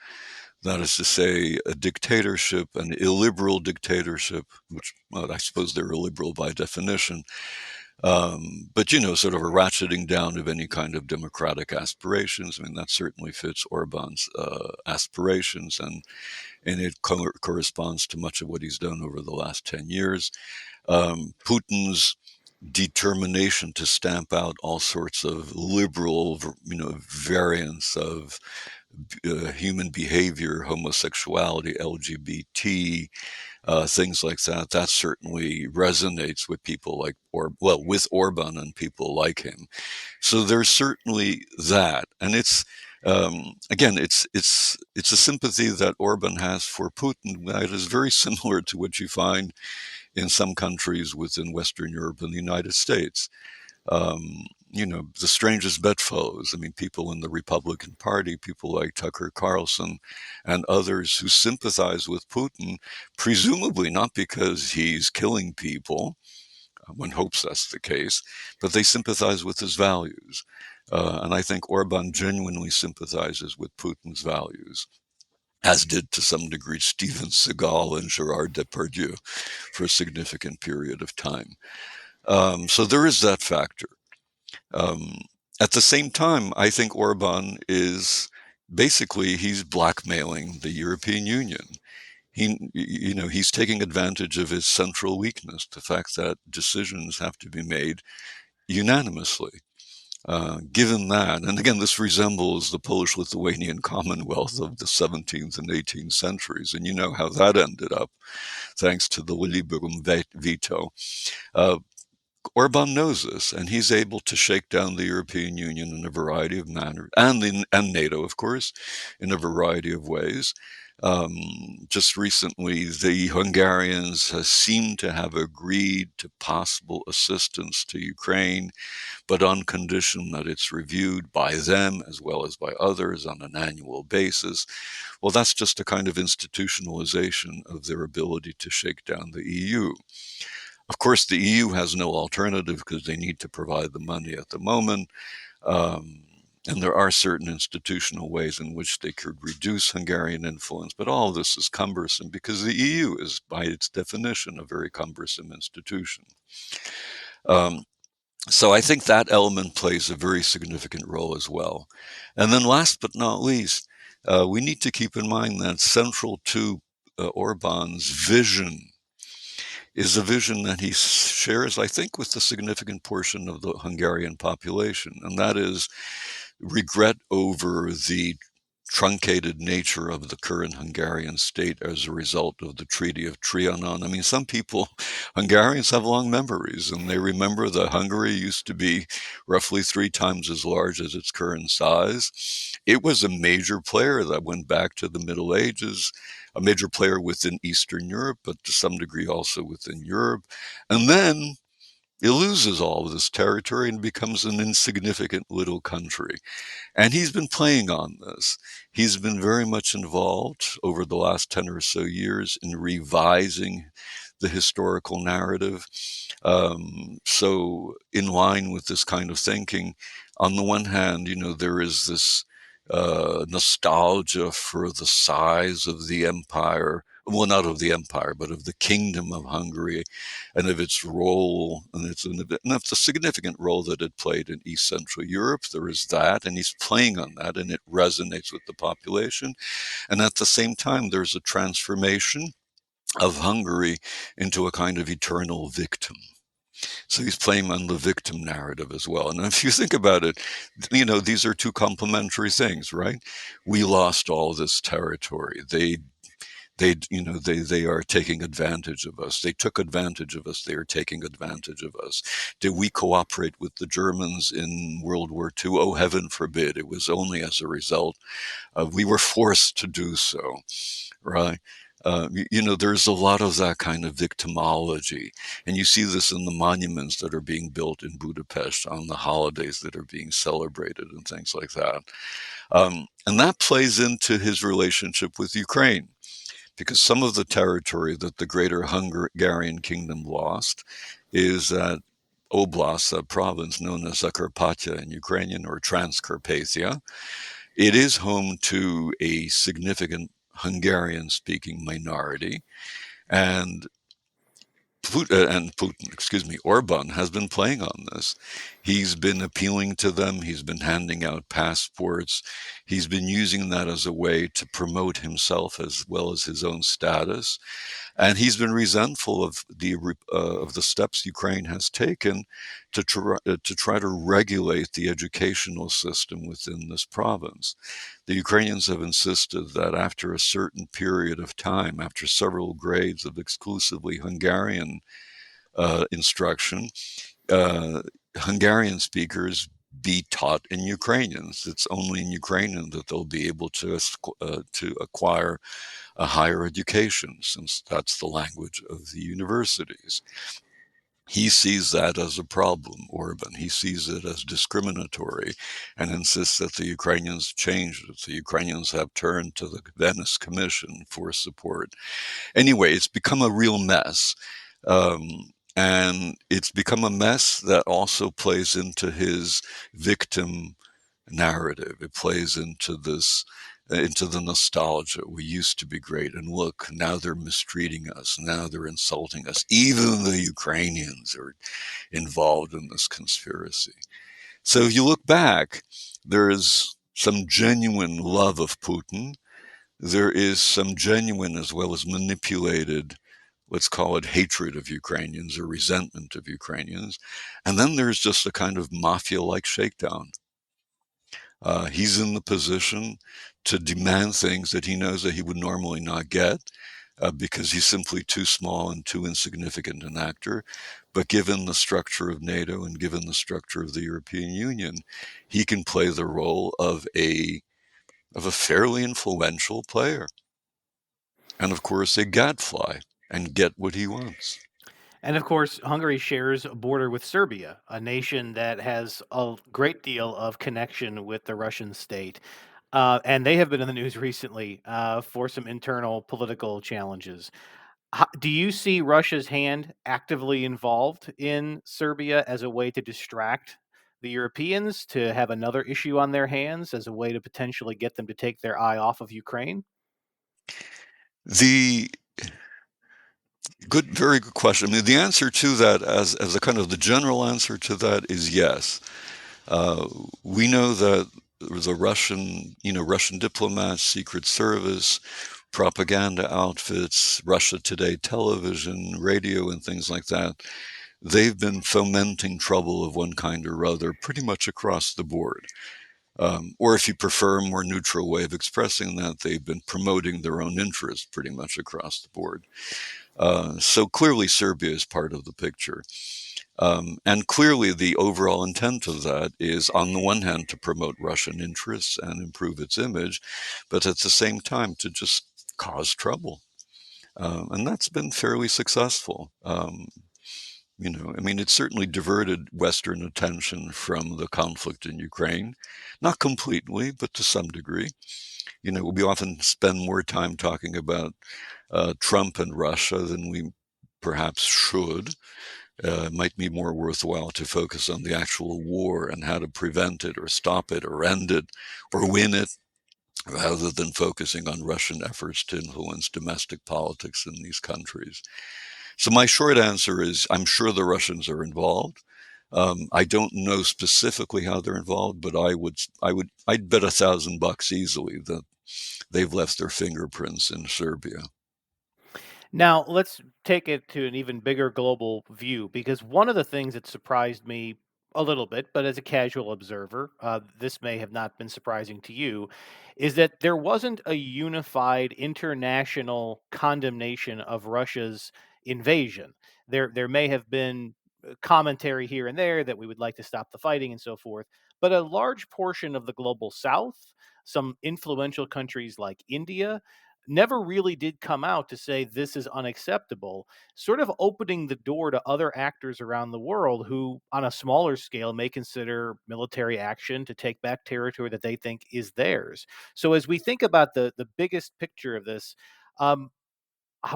That is to say, a dictatorship, an illiberal dictatorship, which well, I suppose they're illiberal by definition, but sort of a ratcheting down of any kind of democratic aspirations. I mean, that certainly fits Orban's aspirations, and it corresponds to much of what he's done over the last 10 years. Putin's determination to stamp out all sorts of liberal, variants of human behavior, homosexuality, LGBT, things like that. That certainly resonates with people like, with Orban and people like him. So there's certainly that, and it's again, it's a sympathy that Orban has for Putin that is very similar to what you find in some countries within Western Europe and the United States. The strangest bedfellows. I mean, people in the Republican Party, people like Tucker Carlson and others who sympathize with Putin, presumably not because he's killing people, one hopes that's the case, but they sympathize with his values. And I think Orban genuinely sympathizes with Putin's values, as did to some degree Steven Seagal and Gerard Depardieu for a significant period of time. So there is that factor. Um, at the same time, I think Orban is basically he's blackmailing the European Union. He's taking advantage of his central weakness, the fact that decisions have to be made unanimously. Given that, and again, this resembles the Polish-Lithuanian Commonwealth of the 17th and 18th centuries, and you know how that ended up, thanks to the Liberum veto. Uh, Orban knows this, and he's able to shake down the European Union in a variety of manners, and NATO, of course, in a variety of ways. Just recently, the Hungarians seem to have agreed to possible assistance to Ukraine, but on condition that it's reviewed by them as well as by others on an annual basis. Well, that's just a kind of institutionalization of their ability to shake down the EU. Of course, the EU has no alternative because they need to provide the money at the moment. Um, and there are certain institutional ways in which they could reduce Hungarian influence, but all of this is cumbersome because the EU is, by its definition, a very cumbersome institution. Um, so I think that element plays a very significant role as well. And then last but not least, we need to keep in mind that central to Orban's vision is a vision that he shares, I think, with a significant portion of the Hungarian population, and that is regret over the truncated nature of the current Hungarian state as a result of the Treaty of Trianon. I mean, some people, Hungarians have long memories, and they remember that Hungary used to be roughly 3 times as large as its current size. It was a major player that went back to the Middle Ages, a major player within Eastern Europe, but to some degree also within Europe. And then it loses all of this territory and becomes an insignificant little country. And he's been playing on this. He's been very much involved over the last 10 or so years in revising the historical narrative. So, in line with this kind of thinking, on the one hand, there is this nostalgia for the size of the empire. Well, not of the empire, but of the kingdom of Hungary and of its role, and it's a significant role that it played in East Central Europe. There is that, and he's playing on that, and it resonates with the population. And at the same time, there's a transformation of Hungary into a kind of eternal victim. So he's playing on the victim narrative as well. And if you think about it, these are two complementary things, right? We lost all this territory. They are taking advantage of us. They took advantage of us. They are taking advantage of us. Did we cooperate with the Germans in World War II? Oh, heaven forbid. It was only as a result of we were forced to do so, right? There's a lot of that kind of victimology. And you see this in the monuments that are being built in Budapest on the holidays that are being celebrated and things like that. And that plays into his relationship with Ukraine, because some of the territory that the Greater Hungarian Kingdom lost is that oblast, a province known as Zakarpattia in Ukrainian, or Transcarpathia. It is home to a significant Hungarian-speaking minority, and Orban has been playing on this. He's been appealing to them. He's been handing out passports. He's been using that as a way to promote himself as well as his own status. And he's been resentful of the steps Ukraine has taken to try to regulate the educational system within this province. The Ukrainians have insisted that after a certain period of time, after several grades of exclusively Hungarian instruction, uh, Hungarian speakers be taught in Ukrainian. It's only in Ukrainian that they'll be able to acquire a higher education, since that's the language of the universities. He sees that as a problem, Orban. He sees it as discriminatory and insists that the Ukrainians change it. The Ukrainians have turned to the Venice Commission for support. Anyway, it's become a real mess. And it's become a mess that also plays into his victim narrative. It plays into the nostalgia. We used to be great, and look, now they're mistreating us. Now they're insulting us. Even the Ukrainians are involved in this conspiracy. So if you look back, there is some genuine love of Putin. There is some genuine as well as manipulated, let's call it, hatred of Ukrainians or resentment of Ukrainians. And then there's just a kind of mafia-like shakedown. He's in the position to demand things that he knows that he would normally not get, because he's simply too small and too insignificant an actor. But given the structure of NATO and given the structure of the European Union, he can play the role of a fairly influential player. and of course a gadfly and get what he wants. And of course, Hungary shares a border with Serbia, a nation that has a great deal of connection with the Russian state. And they have been in the news recently for some internal political challenges. Do you see Russia's hand actively involved in Serbia as a way to distract the Europeans, to have another issue on their hands, as a way to potentially get them to take their eye off of Ukraine? The very good question. I mean, the answer to that, as a kind of the general answer to that, is yes. Uh, we know that there was a Russian diplomats, Secret Service, propaganda outfits, Russia Today television, radio, and things like that. They've been fomenting trouble of one kind or other pretty much across the board. Or if you prefer a more neutral way of expressing that, they've been promoting their own interests pretty much across the board. So clearly, Serbia is part of the picture. And clearly, the overall intent of that is, on the one hand, to promote Russian interests and improve its image, but at the same time, to just cause trouble. And that's been fairly successful. I mean, it certainly diverted Western attention from the conflict in Ukraine. Not completely, but to some degree. We often spend more time talking about Trump and Russia than we perhaps should. It might be more worthwhile to focus on the actual war and how to prevent it or stop it or end it or win it, rather than focusing on Russian efforts to influence domestic politics in these countries. So my short answer is I'm sure the Russians are involved. I don't know specifically how they're involved, but I'd bet $1,000 easily that they've left their fingerprints in Serbia. Now, let's take it to an even bigger global view, because one of the things that surprised me a little bit, but as a casual observer, this may have not been surprising to you, is that there wasn't a unified international condemnation of Russia's invasion. There may have been commentary here and there that we would like to stop the fighting and so forth, but a large portion of the global South, some influential countries like India, never really did come out to say this is unacceptable, sort of opening the door to other actors around the world who, on a smaller scale, may consider military action to take back territory that they think is theirs. So, as we think about the biggest picture of this, um,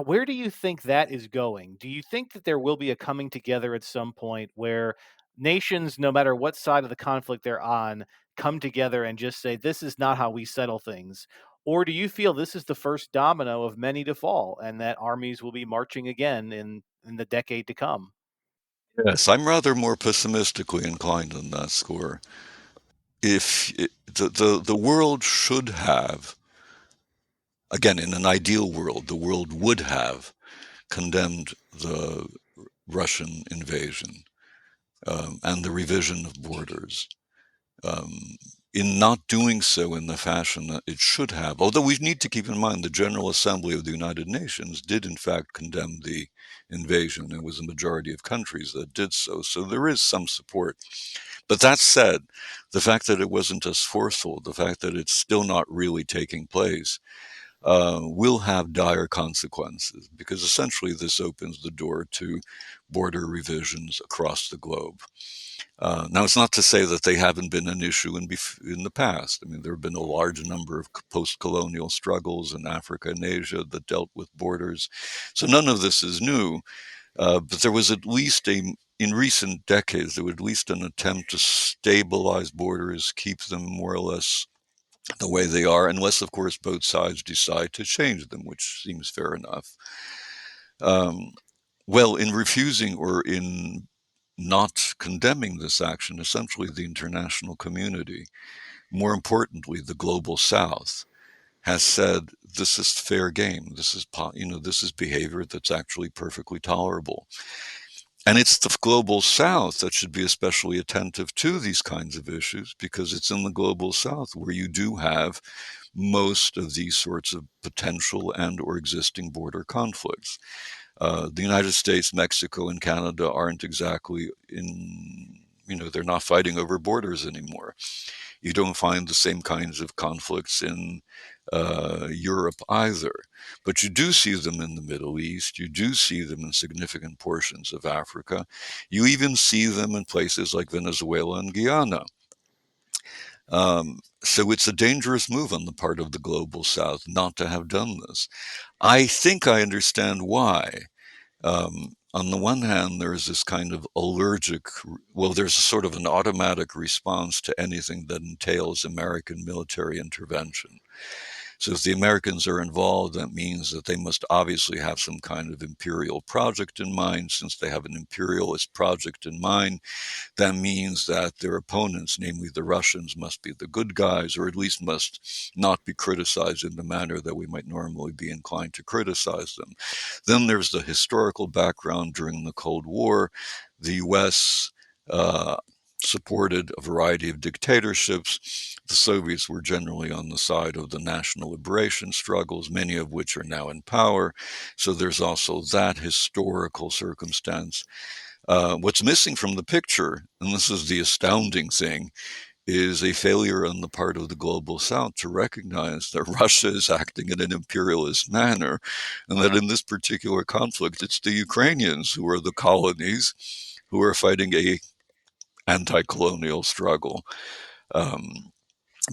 where do you think that is going? Do you think that there will be a coming together at some point where nations, no matter what side of the conflict they're on, come together and just say, this is not how we settle things? Or do you feel this is the first domino of many to fall and that armies will be marching again in the decade to come? Yes, I'm rather more pessimistically inclined on that score. If it, the world should have, again, in an ideal world, the world would have condemned the Russian invasion, and the revision of borders. Um, in not doing so in the fashion that it should have, although we need to keep in mind the General Assembly of the United Nations did in fact condemn the invasion. It was a majority of countries that did so. So there is some support. But that said, the fact that it wasn't as forceful, the fact that it's still not really taking place, will have dire consequences, because essentially this opens the door to border revisions across the globe. Now, it's not to say that they haven't been an issue in the past. I mean, there have been a large number of post-colonial struggles in Africa and Asia that dealt with borders. So none of this is new, but there was at least in recent decades, there was at least an attempt to stabilize borders, keep them more or less the way they are, unless, of course, both sides decide to change them, which seems fair enough. Um, well, in refusing or in not condemning this action, essentially the international community, more importantly, the global South, has said this is fair game. This is behavior that's actually perfectly tolerable. And it's the global South that should be especially attentive to these kinds of issues, because it's in the global South where you do have most of these sorts of potential and or existing border conflicts. The United States, Mexico, and Canada aren't exactly they're not fighting over borders anymore. You don't find the same kinds of conflicts in Europe either. But you do see them in the Middle East. You do see them in significant portions of Africa. You even see them in places like Venezuela and Guyana. So it's a dangerous move on the part of the global South not to have done this. I think I understand why. On the one hand, there's this kind of allergic, well, there's a sort of an automatic response to anything that entails American military intervention. So if the Americans are involved, that means that they must obviously have some kind of imperial project in mind. Since they have an imperialist project in mind, that means that their opponents, namely the Russians, must be the good guys, or at least must not be criticized in the manner that we might normally be inclined to criticize them. Then there's the historical background during the Cold War. The US supported a variety of dictatorships. The Soviets were generally on the side of the national liberation struggles, many of which are now in power. So there's also that historical circumstance. What's missing from the picture, and this is the astounding thing, is a failure on the part of the global South to recognize that Russia is acting in an imperialist manner, and that in this particular conflict, it's the Ukrainians who are the colonies who are fighting a anti-colonial struggle. Um,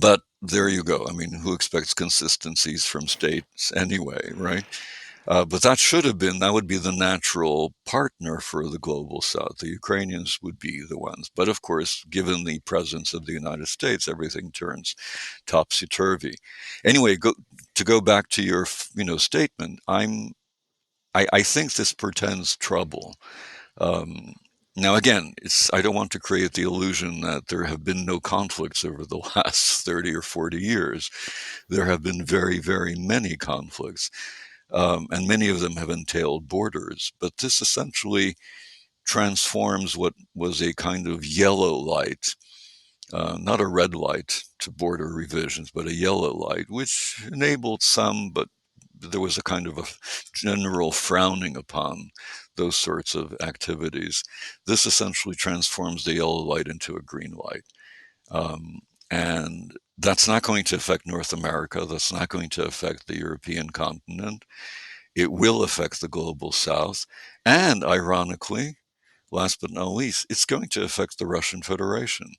but there you go. I mean, who expects consistencies from states anyway, right? But that would be the natural partner for the global South. The Ukrainians would be the ones. But of course, given the presence of the United States, everything turns topsy turvy. Anyway, to go back to your statement, I think this portends trouble. Um, Now, again, I don't want to create the illusion that there have been no conflicts over the last 30 or 40 years. There have been very, very many conflicts, and many of them have entailed borders. But this essentially transforms what was a kind of yellow light, not a red light to border revisions, but a yellow light, which enabled some, but there was a kind of a general frowning upon those sorts of activities. This essentially transforms the yellow light into a green light. Um, and that's not going to affect North America. That's not going to affect the European continent. It will affect the global South. And ironically, last but not least, it's going to affect the Russian Federation.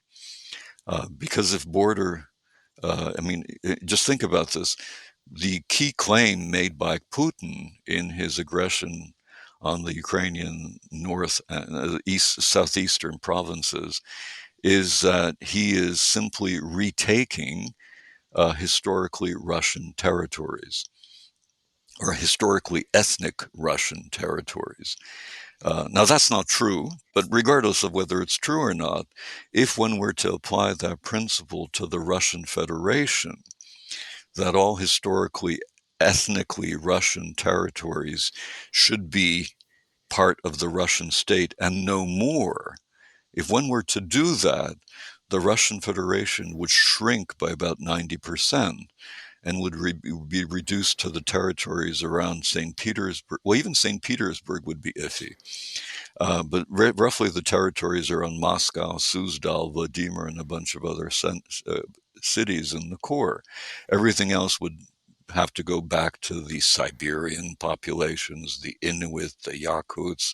Because if border, I mean, just think about this. The key claim made by Putin in his aggression on the Ukrainian north and east, southeastern provinces is that he is simply retaking historically Russian territories or historically ethnic Russian territories. Now, that's not true, but regardless of whether it's true or not, if one were to apply that principle to the Russian Federation, that all historically ethnically Russian territories should be part of the Russian state and no more. If one were to do that, the Russian Federation would shrink by about 90% and would be reduced to the territories around St. Petersburg. Well, even St. Petersburg would be iffy. But roughly the territories around Moscow, Suzdal, Vladimir, and a bunch of other cities in the core. Everything else would have to go back to the Siberian populations, the Inuit, the Yakuts,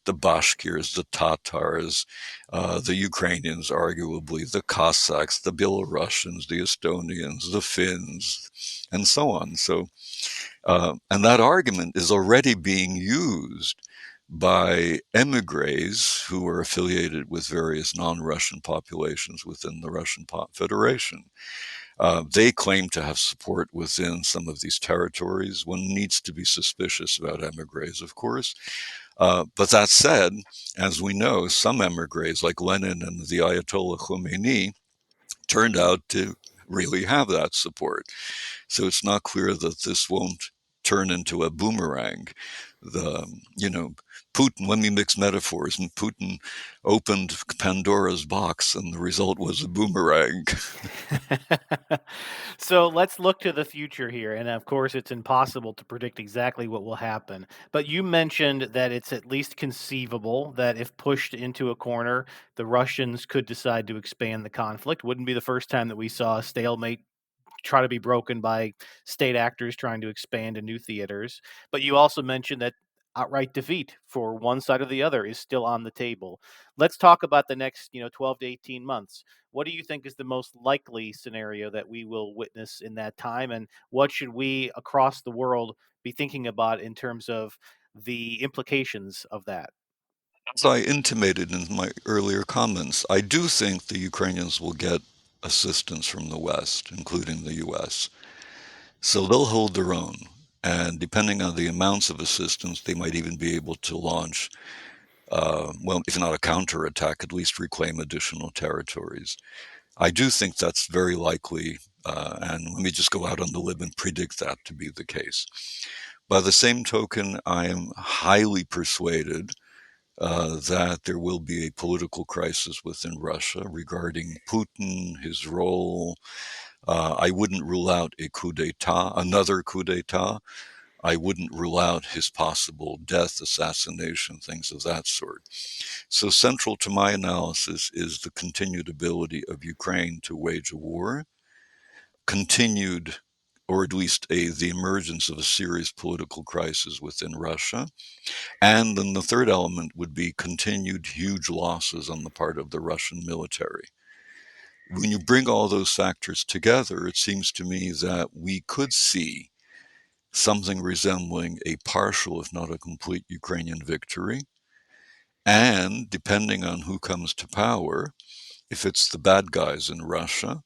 the Bashkirs, the Tatars, the Ukrainians, arguably, the Cossacks, the Belarusians, the Estonians, the Finns, and so on. So, and that argument is already being used by emigres who are affiliated with various non-Russian populations within the Russian Federation. They claim to have support within some of these territories. One needs to be suspicious about emigres, of course. But that said, as we know, some emigres, like Lenin and the Ayatollah Khomeini, turned out to really have that support. So it's not clear that this won't turn into a boomerang. The Putin. Let me mix metaphors. And Putin opened Pandora's box, and the result was a boomerang. So let's look to the future here. And of course, it's impossible to predict exactly what will happen. But you mentioned that it's at least conceivable that if pushed into a corner, the Russians could decide to expand the conflict. Wouldn't be the first time that we saw a stalemate try to be broken by state actors trying to expand to new theaters. But you also mentioned that outright defeat for one side or the other is still on the table. Let's talk about the next, 12 to 18 months. What do you think is the most likely scenario that we will witness in that time, and what should we across the world be thinking about in terms of the implications of that? As I intimated in my earlier comments, I do think the Ukrainians will get assistance from the West, including the US. So they'll hold their own. And depending on the amounts of assistance, they might even be able to launch, well, if not a counterattack, at least reclaim additional territories. I do think that's very likely, and let me just go out on the limb and predict that to be the case. By the same token, I am highly persuaded that there will be a political crisis within Russia regarding Putin, his role. I wouldn't rule out a coup d'etat, another coup d'etat. I wouldn't rule out his possible death, assassination, things of that sort. So, central to my analysis is the continued ability of Ukraine to wage a war, continued, or at least the emergence of a serious political crisis within Russia. And then the third element would be continued huge losses on the part of the Russian military. When you bring all those factors together, it seems to me that we could see something resembling a partial, if not a complete, Ukrainian victory. And depending on who comes to power, if it's the bad guys in Russia,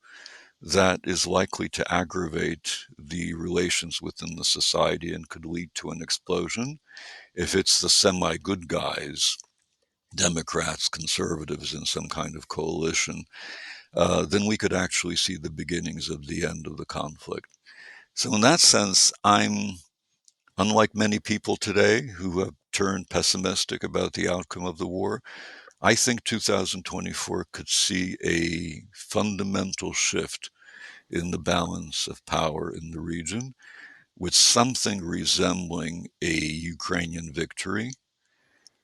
that is likely to aggravate the relations within the society and could lead to an explosion. If it's the semi good guys, Democrats, conservatives in some kind of coalition, then we could actually see the beginnings of the end of the conflict. So, in that sense, I'm unlike many people today who have turned pessimistic about the outcome of the war. I think 2024 could see a fundamental shift in the balance of power in the region, with something resembling a Ukrainian victory,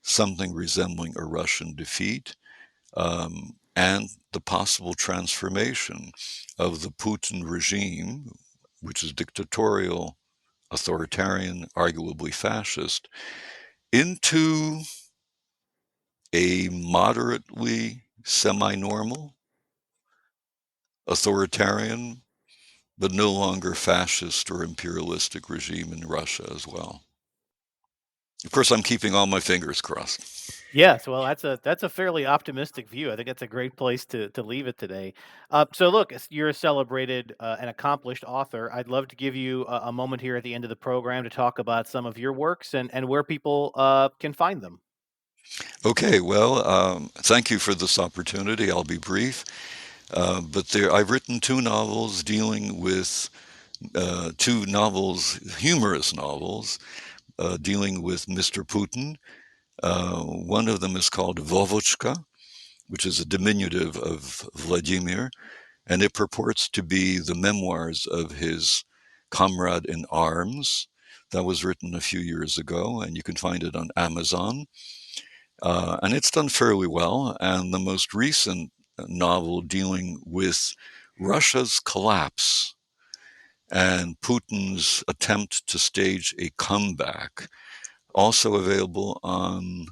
something resembling a Russian defeat, and the possible transformation of the Putin regime, which is dictatorial, authoritarian, arguably fascist, into a moderately semi-normal, authoritarian, but no longer fascist or imperialistic regime in Russia as well. Of course, I'm keeping all my fingers crossed. Yes, well, that's a fairly optimistic view. I think that's a great place to leave it today. So, look, you're a celebrated and accomplished author. I'd love to give you a moment here at the end of the program to talk about some of your works and where people can find them. Okay, well, thank you for this opportunity. I'll be brief. But I've written two novels dealing with two novels, humorous novels, dealing with Mr. Putin. One of them is called Vovochka, which is a diminutive of Vladimir, and it purports to be the memoirs of his comrade in arms. That was written a few years ago, and you can find it on Amazon. And it's done fairly well. And the most recent novel dealing with Russia's collapse and Putin's attempt to stage a comeback, also available on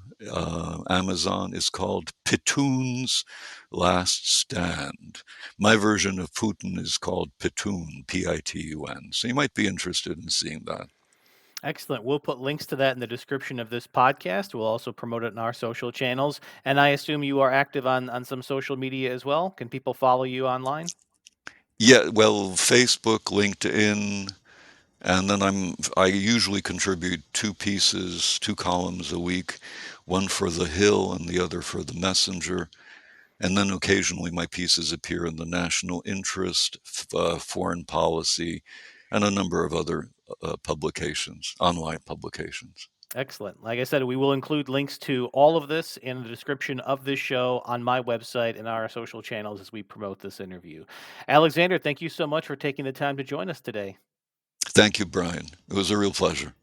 Amazon, is called Pitoun's Last Stand. My version of Putin is called Pitoun, Pitun. So you might be interested in seeing that. Excellent. We'll put links to that in the description of this podcast. We'll also promote it in our social channels. And I assume you are active on some social media as well. Can people follow you online? Yeah, well, Facebook, LinkedIn, and then I usually contribute two pieces, two columns a week, one for The Hill and the other for The Messenger. And then occasionally my pieces appear in the National Interest, Foreign Policy, and a number of other publications, online publications. Excellent. Like I said, we will include links to all of this in the description of this show on my website and our social channels as we promote this interview. Alexander, thank you so much for taking the time to join us today. Thank you, Brian. It was a real pleasure.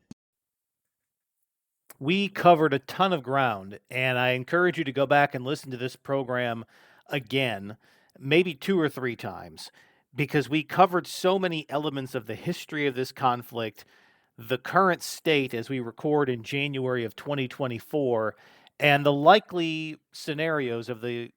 We covered a ton of ground, and I encourage you to go back and listen to this program again, maybe two or three times, because we covered so many elements of the history of this conflict, the current state as we record in January of 2024, and the likely scenarios of the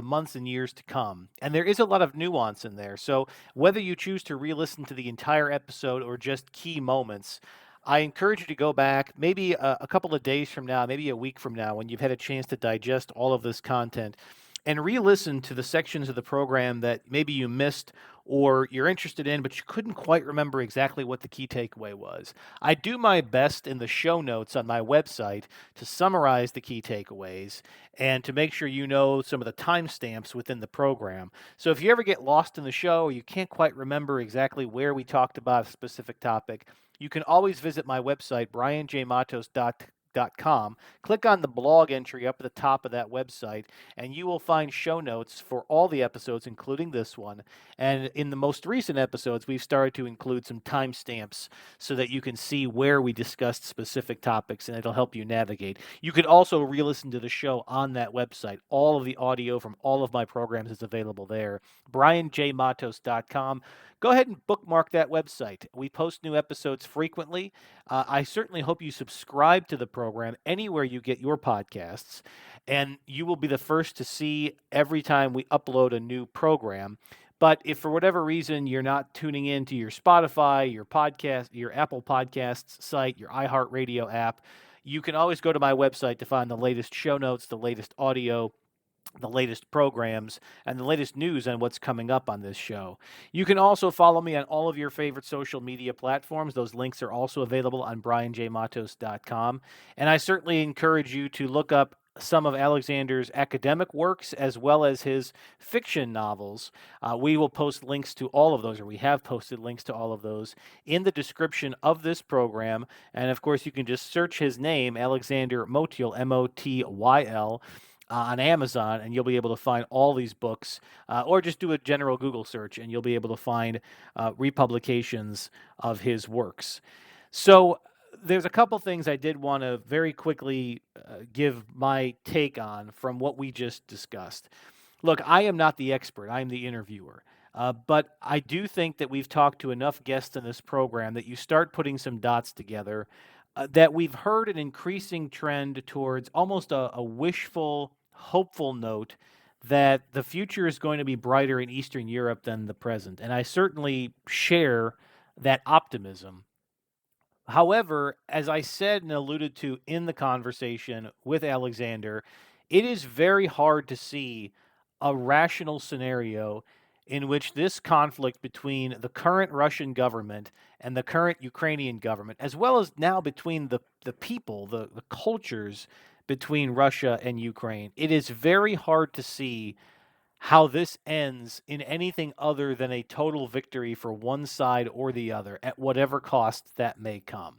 months and years to come. And there is a lot of nuance in there. So whether you choose to re-listen to the entire episode or just key moments, I encourage you to go back maybe a couple of days from now, maybe a week from now, when you've had a chance to digest all of this content and re-listen to the sections of the program that maybe you missed or you're interested in, but you couldn't quite remember exactly what the key takeaway was. I do my best in the show notes on my website to summarize the key takeaways and to make sure you know some of the timestamps within the program. So if you ever get lost in the show or you can't quite remember exactly where we talked about a specific topic, you can always visit my website, brianjmatos.com. Click on the blog entry up at the top of that website, and you will find show notes for all the episodes, including this one. And in the most recent episodes, we've started to include some timestamps so that you can see where we discussed specific topics, and it'll help you navigate. You could also re-listen to the show on that website. All of the audio from all of my programs is available there. brianjmatos.com. Go ahead and bookmark that website. We post new episodes frequently. I certainly hope you subscribe to the program anywhere you get your podcasts, and you will be the first to see every time we upload a new program. But if for whatever reason you're not tuning in to your Spotify, your podcast, your Apple Podcasts site, your iHeartRadio app, you can always go to my website to find the latest show notes, the latest audio, the latest programs, and the latest news on what's coming up on this show. You can also follow me on all of your favorite social media platforms. Those links are also available on brianjmatos.com. And I certainly encourage you to look up some of Alexander's academic works as well as his fiction novels. We will post links to all of those, or we have posted links to all of those in the description of this program. And of course, you can just search his name, Alexander Motyl, Motyl, on Amazon, and you'll be able to find all these books, or just do a general Google search, and you'll be able to find republications of his works. So there's a couple things I did want to very quickly give my take on from what we just discussed. Look, I am not the expert. I'm the interviewer. But I do think that we've talked to enough guests in this program that you start putting some dots together, that we've heard an increasing trend towards almost a wishful, hopeful note that the future is going to be brighter in Eastern Europe than the present. And I certainly share that optimism. However, as I said and alluded to in the conversation with Alexander, it is very hard to see a rational scenario in which this conflict between the current Russian government and the current Ukrainian government, as well as now between the people, the cultures between Russia and Ukraine, it is very hard to see how this ends in anything other than a total victory for one side or the other at whatever cost that may come.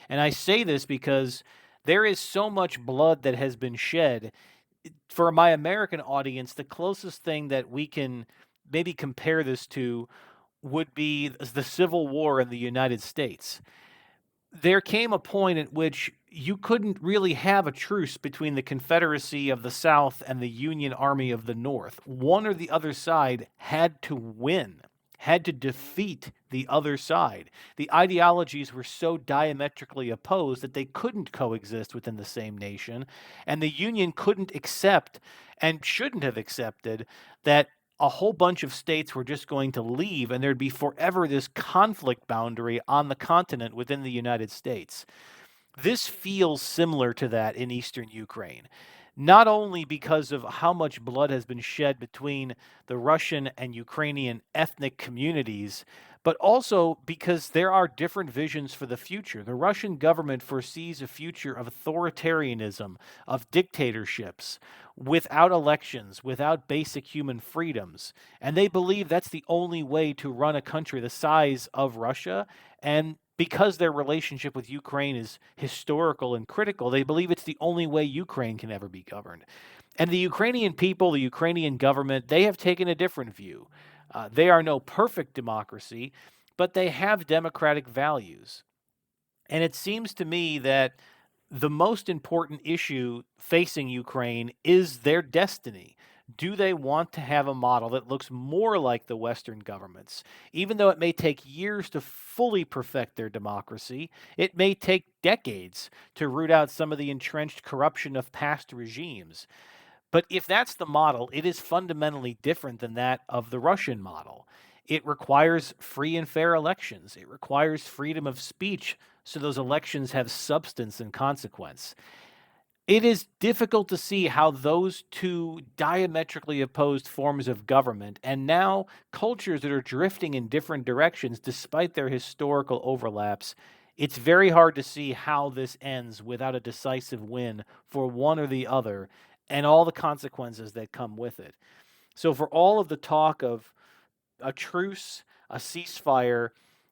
And I say this because there is so much blood that has been shed. For my American audience, the closest thing that we can maybe compare this to would be the Civil War in the United States. There came a point at which you couldn't really have a truce between the Confederacy of the South and the Union Army of the North. One or the other side had to win, had to defeat the other side. The ideologies were so diametrically opposed that they couldn't coexist within the same nation, and the Union couldn't accept and shouldn't have accepted that a whole bunch of states were just going to leave and there'd be forever this conflict boundary on the continent within the United States. This feels similar to that in eastern Ukraine, not only because of how much blood has been shed between the Russian and Ukrainian ethnic communities, but also because there are different visions for the future. The Russian government foresees a future of authoritarianism, of dictatorships, without elections, without basic human freedoms. And they believe that's the only way to run a country the size of Russia. And because their relationship with Ukraine is historical and critical, they believe it's the only way Ukraine can ever be governed. And the Ukrainian people, the Ukrainian government, they have taken a different view. They are no perfect democracy, but they have democratic values. And it seems to me that the most important issue facing Ukraine is their destiny. Do they want to have a model that looks more like the Western governments? Even though it may take years to fully perfect their democracy, it may take decades to root out some of the entrenched corruption of past regimes. But if that's the model, it is fundamentally different than that of the Russian model. It requires free and fair elections. It requires freedom of speech so those elections have substance and consequence. It is difficult to see how those two diametrically opposed forms of government and now cultures that are drifting in different directions despite their historical overlaps, it's very hard to see how this ends without a decisive win for one or the other and all the consequences that come with it. So, for all of the talk of a truce, a ceasefire,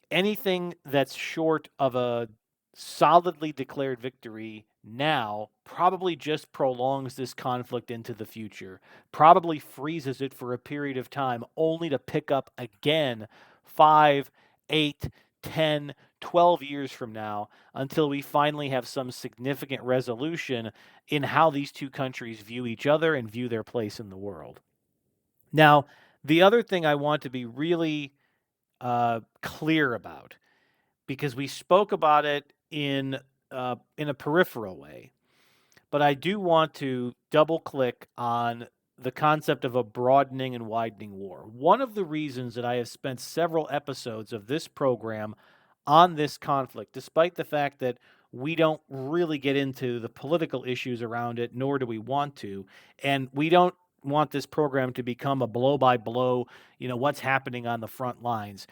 anything that's short of a solidly declared victory now probably just prolongs this conflict into the future, probably freezes it for a period of time, only to pick up again 5, 8, 10, 12 years from now until we finally have some significant resolution in how these two countries view each other and view their place in the world. Now, the other thing I want to be really clear about, because we spoke about it in a peripheral way, but I do want to double click on the concept of a broadening and widening war. One of the reasons that I have spent several episodes of this program on this conflict, despite the fact that we don't really get into the political issues around it, nor do we want to, and we don't want this program to become a blow by blow, what's happening on the front lines.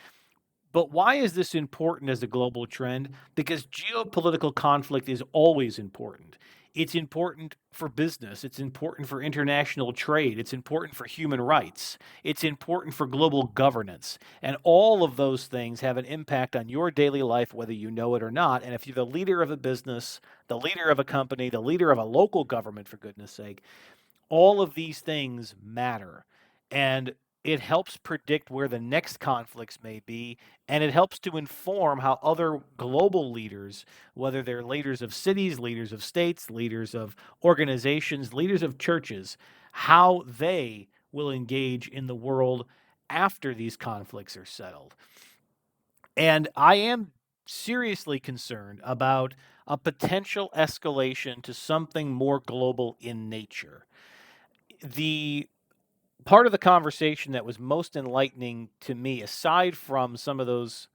But why is this important as a global trend? Because geopolitical conflict is always important. It's important for business. It's important for international trade. It's important for human rights. It's important for global governance. And all of those things have an impact on your daily life, whether you know it or not. And if you're the leader of a business, the leader of a company, the leader of a local government, for goodness sake, all of these things matter. And it helps predict where the next conflicts may be, and it helps to inform how other global leaders, whether they're leaders of cities, leaders of states, leaders of organizations, leaders of churches, how they will engage in the world after these conflicts are settled. And I am seriously concerned about a potential escalation to something more global in nature. The part of the conversation that was most enlightening to me, aside from some of those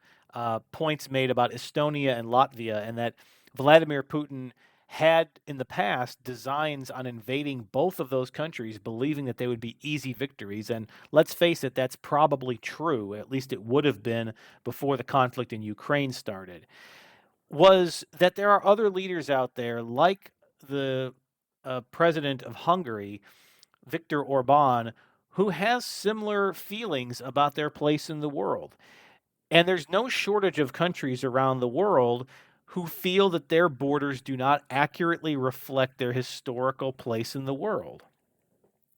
points made about Estonia and Latvia, and that Vladimir Putin had in the past designs on invading both of those countries, believing that they would be easy victories. And let's face it, that's probably true. At least it would have been before the conflict in Ukraine started. Was that there are other leaders out there, like the president of Hungary, Viktor Orban, who has similar feelings about their place in the world. And there's no shortage of countries around the world who feel that their borders do not accurately reflect their historical place in the world.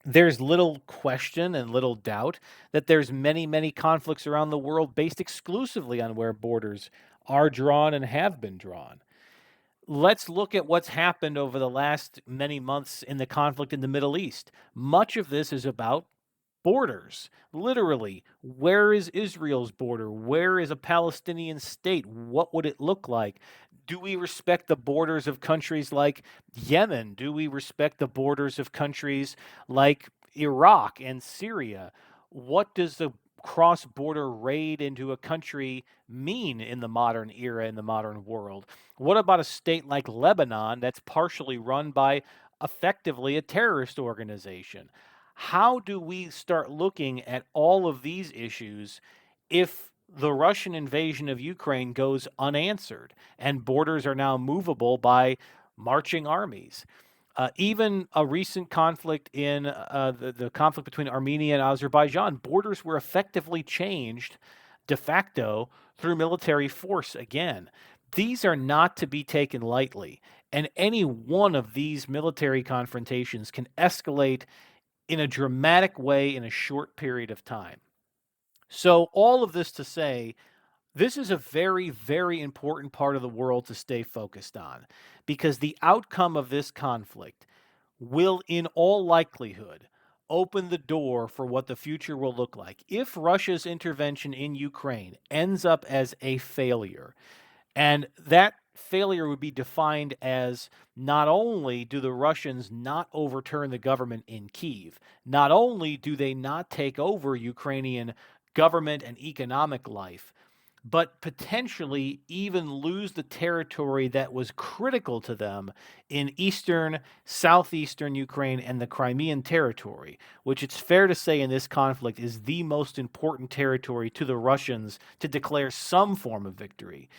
There's little question and little doubt that there's many, many conflicts around the world based exclusively on where borders are drawn and have been drawn. Let's look at what's happened over the last many months in the conflict in the Middle East. Much of this is about borders. Literally, where is Israel's border? Where is a Palestinian state? What would it look like? Do we respect the borders of countries like Yemen? Do we respect the borders of countries like Iraq and Syria? What does the cross-border raid into a country mean in the modern era, in the modern world? What about a state like Lebanon that's partially run by effectively a terrorist organization? How do we start looking at all of these issues if the Russian invasion of Ukraine goes unanswered and borders are now movable by marching armies? Even a recent conflict in the conflict between Armenia and Azerbaijan, borders were effectively changed de facto through military force again. These are not to be taken lightly, and any one of these military confrontations can escalate in a dramatic way in a short period of time. So, all of this to say, this is a very, very important part of the world to stay focused on, because the outcome of this conflict will, in all likelihood, open the door for what the future will look like. If Russia's intervention in Ukraine ends up as a failure, and that failure would be defined as not only do the Russians not overturn the government in Kiev, not only do they not take over Ukrainian government and economic life, but potentially even lose the territory that was critical to them in eastern, southeastern Ukraine and the Crimean territory, which it's fair to say in this conflict is the most important territory to the Russians to declare some form of victory.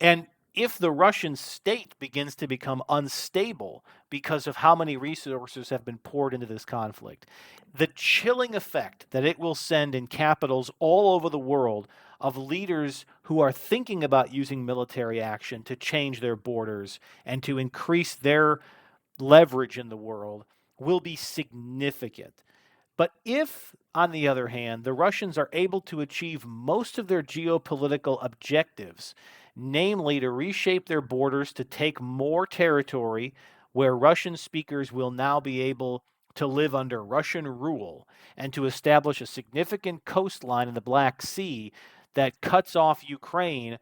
And if the Russian state begins to become unstable because of how many resources have been poured into this conflict, the chilling effect that it will send in capitals all over the world of leaders who are thinking about using military action to change their borders and to increase their leverage in the world will be significant. But if, on the other hand, the Russians are able to achieve most of their geopolitical objectives, namely to reshape their borders to take more territory where Russian speakers will now be able to live under Russian rule and to establish a significant coastline in the Black Sea that cuts off Ukraine,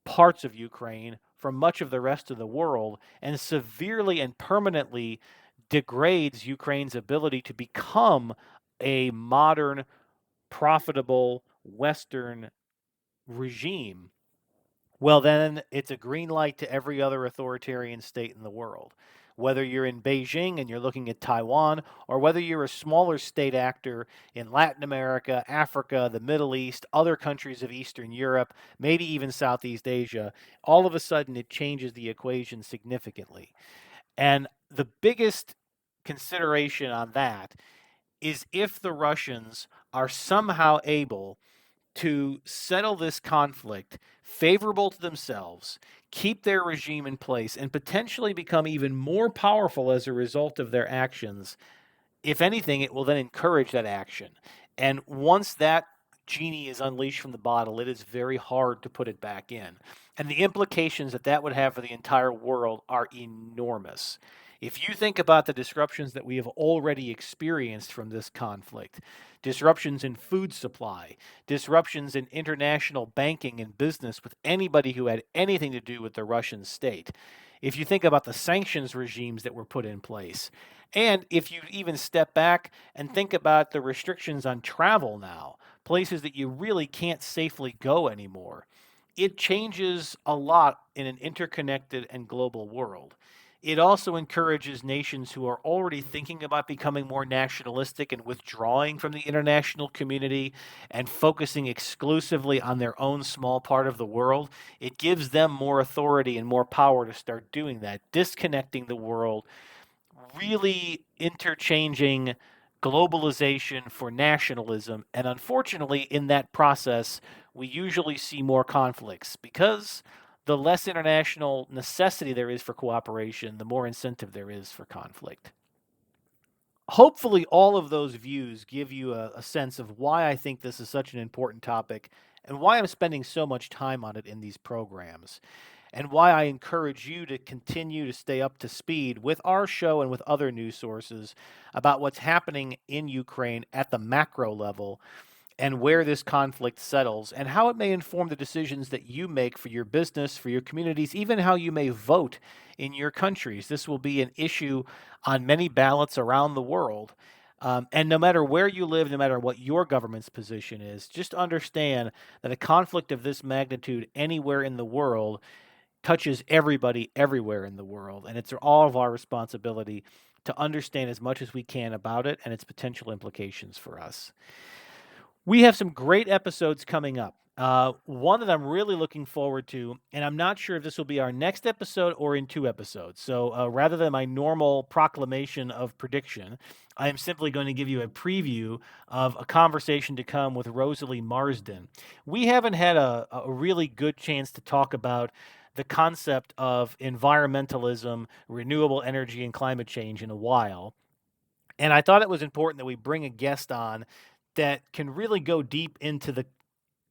parts of Ukraine, from much of the rest of the world and severely and permanently degrades Ukraine's ability to become a modern, profitable Western regime, well, then it's a green light to every other authoritarian state in the world. Whether you're in Beijing and you're looking at Taiwan, or whether you're a smaller state actor in Latin America, Africa, the Middle East, other countries of Eastern Europe, maybe even Southeast Asia, all of a sudden it changes the equation significantly. And the biggest consideration on that is if the Russians are somehow able to settle this conflict favorable to themselves, keep their regime in place, and potentially become even more powerful as a result of their actions. If anything, it will then encourage that action. And once that genie is unleashed from the bottle, it is very hard to put it back in. And the implications that that would have for the entire world are enormous. If you think about the disruptions that we have already experienced from this conflict, disruptions in food supply, disruptions in international banking and business with anybody who had anything to do with the Russian state, if you think about the sanctions regimes that were put in place, and if you even step back and think about the restrictions on travel now, places that you really can't safely go anymore, it changes a lot in an interconnected and global world. It also encourages nations who are already thinking about becoming more nationalistic and withdrawing from the international community and focusing exclusively on their own small part of the world. It gives them more authority and more power to start doing that, disconnecting the world, really interchanging globalization for nationalism. And unfortunately, in that process, we usually see more conflicts because the less international necessity there is for cooperation, the more incentive there is for conflict. Hopefully, all of those views give you a sense of why I think this is such an important topic and why I'm spending so much time on it in these programs, and why I encourage you to continue to stay up to speed with our show and with other news sources about what's happening in Ukraine at the macro level and where this conflict settles and how it may inform the decisions that you make for your business, for your communities, even how you may vote in your countries. This will be an issue on many ballots around the world. And no matter where you live, no matter what your government's position is, just understand that a conflict of this magnitude anywhere in the world touches everybody everywhere in the world. And it's all of our responsibility to understand as much as we can about it and its potential implications for us. We have some great episodes coming up. One that I'm really looking forward to, and I'm not sure if this will be our next episode or in 2 episodes. So rather than my normal proclamation of prediction, I am simply going to give you a preview of a conversation to come with Rosalie Marsden. We haven't had a really good chance to talk about the concept of environmentalism, renewable energy, and climate change in a while. And I thought it was important that we bring a guest on that can really go deep into the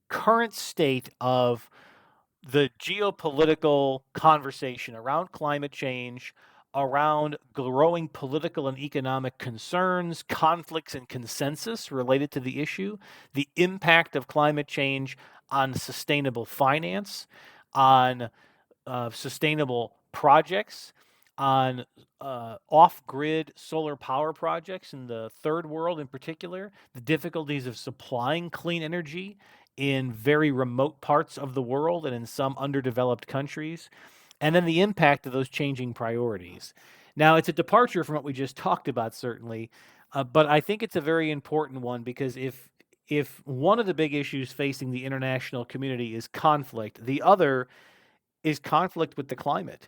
current state of the geopolitical conversation around climate change, around growing political and economic concerns, conflicts, and consensus related to the issue, the impact of climate change on sustainable finance, on sustainable projects, on off-grid solar power projects in the third world in particular, the difficulties of supplying clean energy in very remote parts of the world and in some underdeveloped countries, and then the impact of those changing priorities. Now, it's a departure from what we just talked about, certainly, but I think it's a very important one because if one of the big issues facing the international community is conflict, the other is conflict with the climate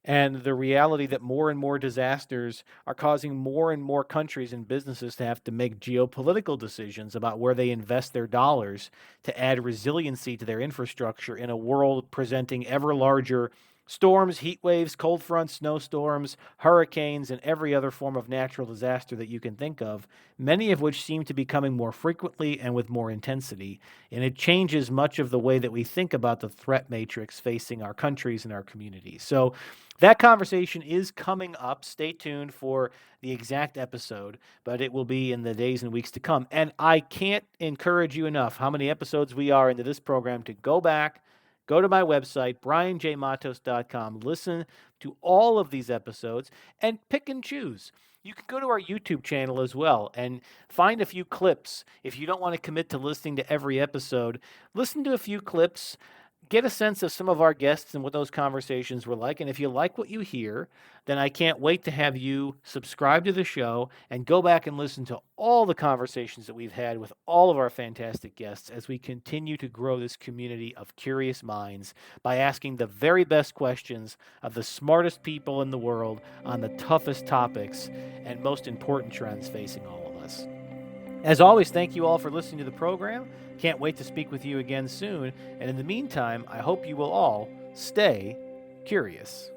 and the reality that more and more disasters are causing more and more countries and businesses to have to make geopolitical decisions about where they invest their dollars to add resiliency to their infrastructure in a world presenting ever larger storms, heat waves, cold fronts, snowstorms, hurricanes, and every other form of natural disaster that you can think of, many of which seem to be coming more frequently and with more intensity. And it changes much of the way that we think about the threat matrix facing our countries and our communities. So that conversation is coming up. Stay tuned for the exact episode, but it will be in the days and weeks to come. And I can't encourage you enough how many episodes we are into this program to go back. Go to my website, brianjmatos.com, listen to all of these episodes, and pick and choose. You can go to our YouTube channel as well and find a few clips. If you don't want to commit to listening to every episode, listen to a few clips, get a sense of some of our guests and what those conversations were like. And if you like what you hear, then I can't wait to have you subscribe to the show and go back and listen to all the conversations that we've had with all of our fantastic guests as we continue to grow this community of curious minds by asking the very best questions of the smartest people in the world on the toughest topics and most important trends facing all of us. As always, thank you all for listening to the program. Can't wait to speak with you again soon. And in the meantime, I hope you will all stay curious.